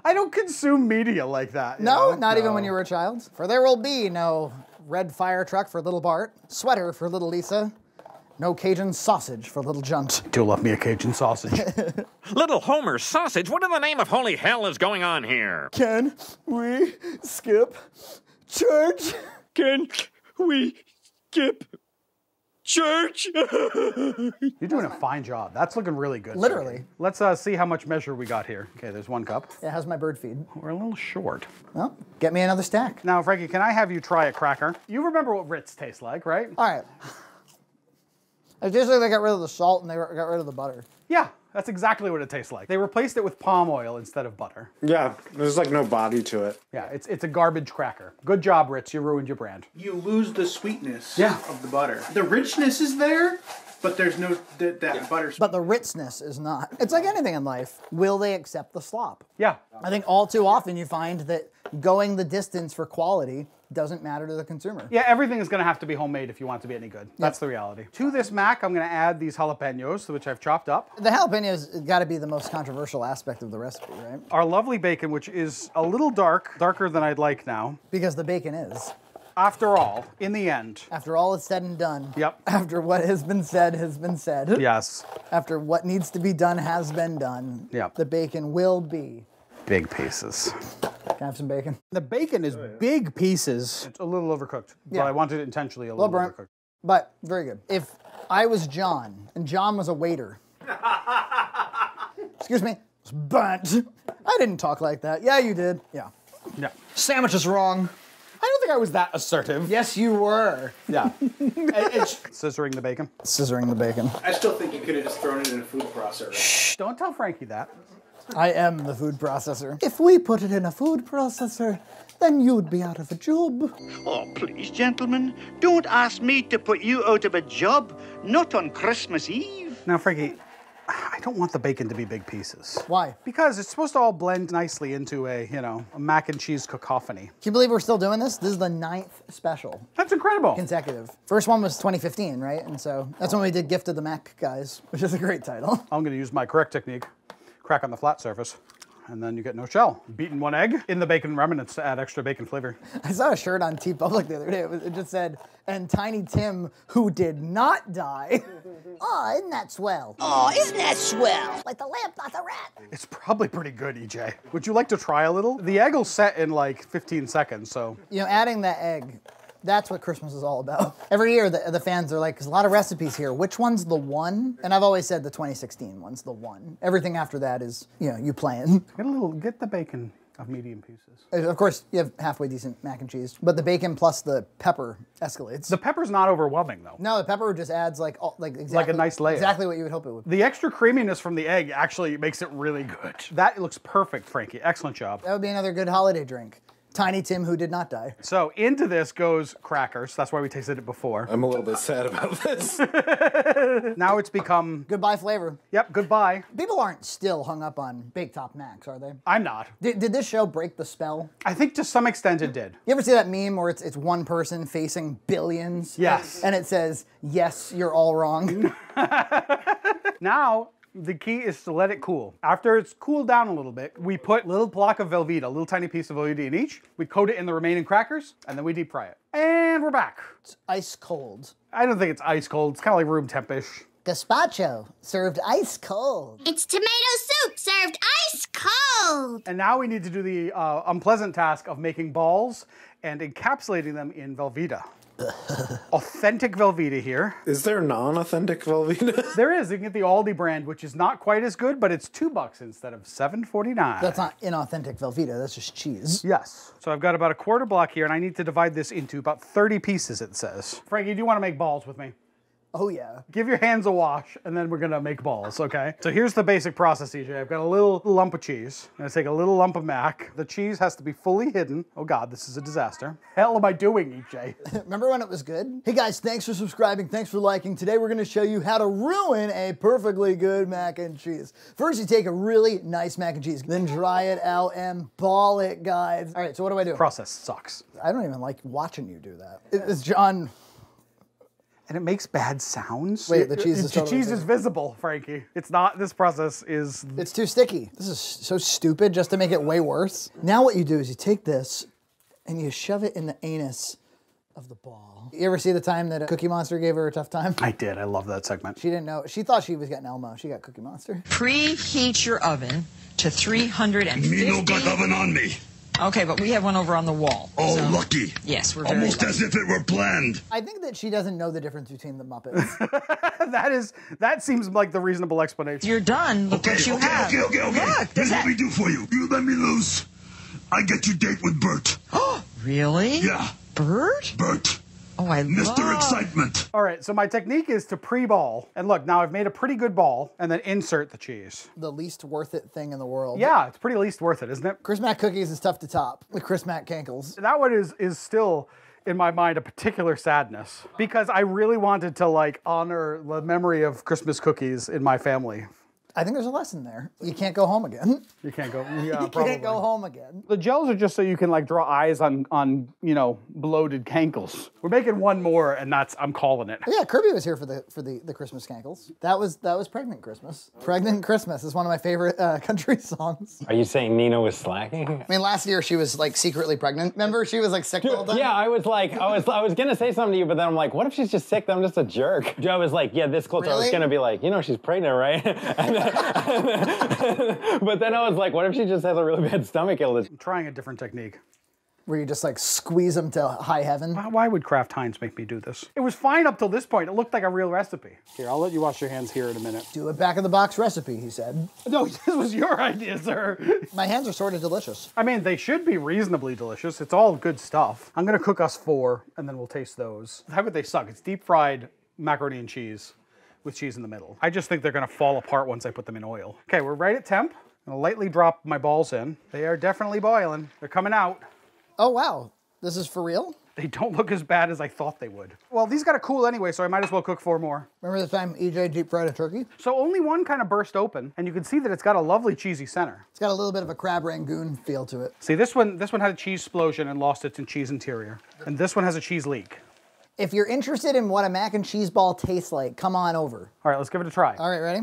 Speaker 3: I don't consume media like that.
Speaker 2: No, not even when you were a child. For there will be no red fire truck for little Bart, sweater for little Lisa, no Cajun sausage for little Junt.
Speaker 3: Do love me a Cajun sausage.
Speaker 7: Little Homer sausage, what in the name of holy hell is going on here?
Speaker 2: Can we skip church?
Speaker 7: Can we skip church?
Speaker 3: You're doing a fine job. That's looking really good.
Speaker 2: Literally.
Speaker 3: Let's see how much measure we got here. Okay, there's 1 cup.
Speaker 2: Yeah, how's my bird feed?
Speaker 3: We're a little short.
Speaker 2: Well, get me another stack.
Speaker 3: Now, Frankie, can I have you try a cracker? You remember what Ritz tastes like, right?
Speaker 2: All right. It tastes like they got rid of the salt and they got rid of the butter.
Speaker 3: Yeah, that's exactly what it tastes like. They replaced it with palm oil instead of butter.
Speaker 6: Yeah, there's like no body to it.
Speaker 3: Yeah, it's a garbage cracker. Good job, Ritz. You ruined your brand.
Speaker 15: You lose the sweetness
Speaker 3: Yeah.
Speaker 15: of the butter. The richness is there, but there's no that butter.
Speaker 2: But the richness is not. It's like anything in life. Will they accept the slop?
Speaker 3: Yeah.
Speaker 2: I think all too often you find that going the distance for quality doesn't matter to the consumer.
Speaker 3: Yeah, everything is going to have to be homemade if you want it to be any good. That's the reality. To this mac, I'm going to add these jalapenos, which I've chopped up.
Speaker 2: The jalapenos got to be the most controversial aspect of the recipe, right?
Speaker 3: Our lovely bacon, which is a little darker than I'd like now.
Speaker 2: Because the bacon is.
Speaker 3: After all, in the end.
Speaker 2: After all is said and done.
Speaker 3: Yep.
Speaker 2: After what has been said.
Speaker 3: Yes.
Speaker 2: After what needs to be done has been done.
Speaker 3: Yep.
Speaker 2: The bacon will be.
Speaker 3: Big pieces.
Speaker 2: Can I have some bacon?
Speaker 3: The bacon is big pieces. It's a little overcooked, but I wanted it intentionally a little
Speaker 2: burnt,
Speaker 3: overcooked.
Speaker 2: But very good. If I was John and John was a waiter, excuse me, it's burnt. I didn't talk like that. Yeah, you did. Yeah.
Speaker 3: Yeah.
Speaker 2: Sandwich is wrong.
Speaker 3: I don't think I was that assertive.
Speaker 2: Yes, you were.
Speaker 3: Yeah. It's scissoring the bacon.
Speaker 2: Scissoring the bacon.
Speaker 15: I still think you could have just thrown it in a food processor.
Speaker 3: Shh, don't tell Frankie that.
Speaker 2: I am the food processor. If we put it in a food processor, then you'd be out of a job.
Speaker 11: Oh, please, gentlemen, don't ask me to put you out of a job, not on Christmas Eve.
Speaker 3: Now, Frankie, I don't want the bacon to be big pieces.
Speaker 2: Why?
Speaker 3: Because it's supposed to all blend nicely into a mac and cheese cacophony.
Speaker 2: Can you believe we're still doing this? This is the 9th special.
Speaker 3: That's incredible.
Speaker 2: Consecutive. First one was 2015, right? And so that's when we did Gift of the Mac Guys, which is a great title.
Speaker 3: I'm going to use my correct technique. Crack on the flat surface, and then you get no shell. Beaten 1 egg in the bacon remnants to add extra bacon flavor.
Speaker 2: I saw a shirt on TeePublic the other day. It just said, and Tiny Tim, who did not die. Oh, isn't that swell?
Speaker 11: Oh, isn't that swell?
Speaker 2: Like the lamp, not the rat.
Speaker 3: It's probably pretty good, EJ. Would you like to try a little? The egg will set in like 15 seconds, so.
Speaker 2: You know, adding that egg, that's what Christmas is all about. Every year, the fans are like, there's a lot of recipes here. Which one's the one? And I've always said the 2016 one's the one. Everything after that is, you playing.
Speaker 3: Get the bacon of medium pieces.
Speaker 2: Of course, you have halfway decent mac and cheese, but the bacon plus the pepper escalates.
Speaker 3: The pepper's not overwhelming, though.
Speaker 2: No, the pepper just adds exactly
Speaker 3: like a nice layer.
Speaker 2: Exactly what you would hope it would.
Speaker 3: The extra creaminess from the egg actually makes it really good. That looks perfect, Frankie. Excellent job.
Speaker 2: That would be another good holiday drink. Tiny Tim who did not die.
Speaker 3: So into this goes crackers. That's why we tasted it before.
Speaker 6: I'm a little bit sad about this.
Speaker 3: Now it's become...
Speaker 2: Goodbye flavor.
Speaker 3: Yep, goodbye.
Speaker 2: People aren't still hung up on Big Top Macs, are they?
Speaker 3: I'm not.
Speaker 2: Did this show break the spell?
Speaker 3: I think to some extent it did.
Speaker 2: You ever see that meme where it's one person facing billions?
Speaker 3: Yes.
Speaker 2: And it says, yes, you're all wrong.
Speaker 3: Now, the key is to let it cool. After it's cooled down a little bit, we put a little block of Velveeta, a little tiny piece of Velveeta in each. We coat it in the remaining crackers, and then we deep fry it. And we're back.
Speaker 2: It's ice cold.
Speaker 3: I don't think it's ice cold. It's kind of like room temp-ish.
Speaker 2: Gazpacho, served ice cold.
Speaker 14: It's tomato soup served ice cold.
Speaker 3: And now we need to do the unpleasant task of making balls and encapsulating them in Velveeta. Authentic Velveeta here.
Speaker 6: Is there non-authentic Velveeta?
Speaker 3: There is. You can get the Aldi brand, which is not quite as good, but it's $2 instead of $7.49.
Speaker 2: That's not inauthentic Velveeta, that's just cheese.
Speaker 3: Yes. So I've got about a quarter block here, and I need to divide this into about 30 pieces, it says. Frankie, do you want to make balls with me?
Speaker 2: Oh, yeah.
Speaker 3: Give your hands a wash, and then we're gonna make balls, okay? So here's the basic process, EJ. I've got a little lump of cheese. I'm gonna take a little lump of mac. The cheese has to be fully hidden. Oh God, this is a disaster. Hell am I doing, EJ?
Speaker 2: Remember when it was good? Hey guys, thanks for subscribing, thanks for liking. Today we're gonna show you how to ruin a perfectly good mac and cheese. First, you take a really nice mac and cheese, then dry it out and ball it, guys. All right, so what do I do?
Speaker 3: Process sucks.
Speaker 2: I don't even like watching you do that. It's John.
Speaker 3: And it makes bad sounds.
Speaker 2: Wait, the cheese is totally
Speaker 3: is visible, Frankie. It's not, this process is...
Speaker 2: It's too sticky. This is so stupid just to make it way worse. Now what you do is you take this and you shove it in the anus of the ball. You ever see the time that Cookie Monster gave her a tough time?
Speaker 3: I did, I love that segment.
Speaker 2: She didn't know, she thought she was getting Elmo. She got Cookie Monster.
Speaker 12: Preheat your oven to 350.
Speaker 16: Me no got oven on me.
Speaker 12: Okay, but we have one over on the wall.
Speaker 16: Oh, so, lucky.
Speaker 12: Yes, we're very
Speaker 16: almost
Speaker 12: lucky.
Speaker 16: As if it were planned.
Speaker 2: I think that she doesn't know the difference between the Muppets.
Speaker 3: that seems like the reasonable explanation.
Speaker 12: You're done. Look what you have.
Speaker 16: Okay.
Speaker 12: Look,
Speaker 16: here's what we do for you. You let me loose. I get you date with Bert.
Speaker 12: Oh, really?
Speaker 16: Yeah.
Speaker 12: Bert?
Speaker 16: Bert.
Speaker 12: Oh, I love
Speaker 16: Mr. Excitement.
Speaker 3: All right, so my technique is to pre-ball. And look, now I've made a pretty good ball and then insert the cheese.
Speaker 2: The least worth it thing in the world.
Speaker 3: Yeah, it's pretty least worth it, isn't it?
Speaker 2: Chris Mac cookies is tough to top. The Chris Mac cankles.
Speaker 3: That one is still, in my mind, a particular sadness because I really wanted to like honor the memory of Christmas cookies in my family.
Speaker 2: I think there's a lesson there. You can't go home again.
Speaker 3: You can't go. Yeah,
Speaker 2: you can't go home again.
Speaker 3: The gels are just so you can like draw eyes on you know, bloated cankles. We're making one more, and I'm calling it.
Speaker 2: Yeah, Kirby was here for the Christmas cankles. That was Pregnant Christmas. Pregnant Christmas is one of my favorite country songs.
Speaker 18: Are you saying Nina was slacking?
Speaker 2: I mean, last year she was like secretly pregnant. Remember, she was like sick the whole time.
Speaker 18: Yeah, I was gonna say something to you, but then I'm like, what if she's just sick? Then I'm just a jerk. Joe was like, yeah, this close. Really? I was gonna be like, you know, she's pregnant, right? But then I was like, what if she just has a really bad stomach illness?
Speaker 3: I'm trying a different technique.
Speaker 2: Where you just like squeeze them to high heaven?
Speaker 3: Why would Kraft Heinz make me do this? It was fine up till this point. It looked like a real recipe. Here, I'll let you wash your hands here in a minute.
Speaker 2: Do a back of the box recipe, he said.
Speaker 3: No, this was your idea, sir.
Speaker 2: My hands are sort of delicious.
Speaker 3: I mean, they should be reasonably delicious. It's all good stuff. I'm gonna cook us 4, and then we'll taste those. How could they suck? It's deep fried macaroni and cheese with cheese in the middle. I just think they're gonna fall apart once I put them in oil. Okay, we're right at temp. I'm gonna lightly drop my balls in. They are definitely boiling. They're coming out.
Speaker 2: Oh, wow. This is for real?
Speaker 3: They don't look as bad as I thought they would. Well, these gotta cool anyway, so I might as well cook 4 more.
Speaker 2: Remember the time EJ deep fried a turkey?
Speaker 3: So only one kind of burst open, and you can see that it's got a lovely cheesy center.
Speaker 2: It's got a little bit of a crab rangoon feel to it.
Speaker 3: See, this one had a cheese explosion and lost its cheese interior. And this one has a cheese leak.
Speaker 2: If you're interested in what a mac and cheese ball tastes like, come on over.
Speaker 3: All right, let's give it a try.
Speaker 2: All right, ready?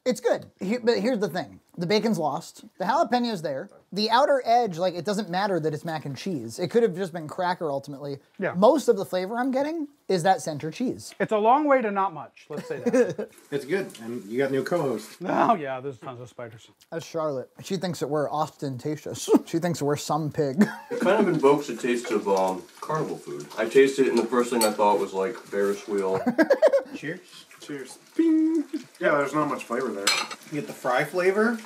Speaker 2: It's good, but here's the thing. The bacon's lost. The jalapeño's there. The outer edge, like, it doesn't matter that it's mac and cheese. It could have just been cracker ultimately.
Speaker 3: Yeah.
Speaker 2: Most of the flavor I'm getting is that center cheese.
Speaker 3: It's a long way to not much, let's say that.
Speaker 6: It's good, and you got a new co-host.
Speaker 3: Oh yeah, there's tons of spiders.
Speaker 2: That's Charlotte. She thinks that we're ostentatious. She thinks that we're some pig.
Speaker 13: It kind of invokes the taste of carnival food. I tasted it, and the first thing I thought was like Ferris wheel.
Speaker 6: Cheers. Cheers. Bing. Yeah, there's not much flavor there.
Speaker 24: You get the fry flavor,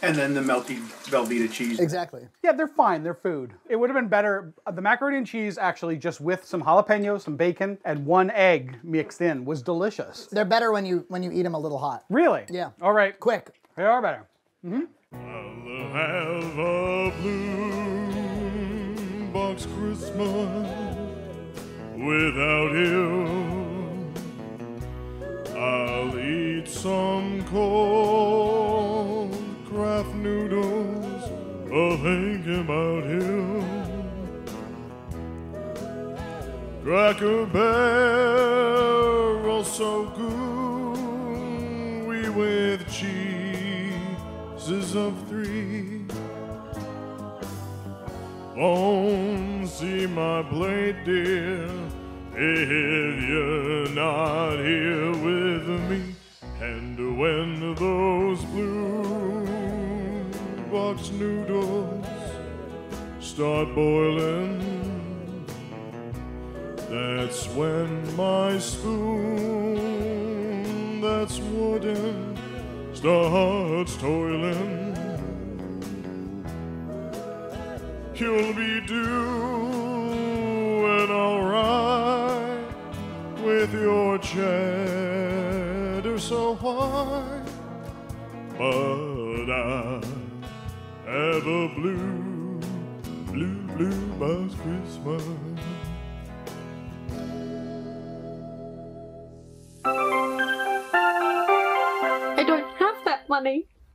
Speaker 24: and then the melty Velveeta cheese.
Speaker 2: Exactly.
Speaker 3: Yeah, they're fine. They're food. It would have been better. The macaroni and cheese, actually, just with some jalapeno, some bacon, and 1 egg mixed in, was delicious.
Speaker 2: They're better when you eat them a little hot.
Speaker 3: Really?
Speaker 2: Yeah.
Speaker 3: All right.
Speaker 2: Quick.
Speaker 3: They are better.
Speaker 20: Have a blue Christmas without you. I'll eat some cold Kraft noodles, thinking about you. Cracker Barrel so gooey with cheeses of 3. Won't see my plate, dear, if you're not here with me. And when those blue box noodles start boiling, that's when my spoon that's wooden starts toiling. You'll be doing alright with your cheddar so white, but I have a blue box Christmas.
Speaker 17: I don't have that money.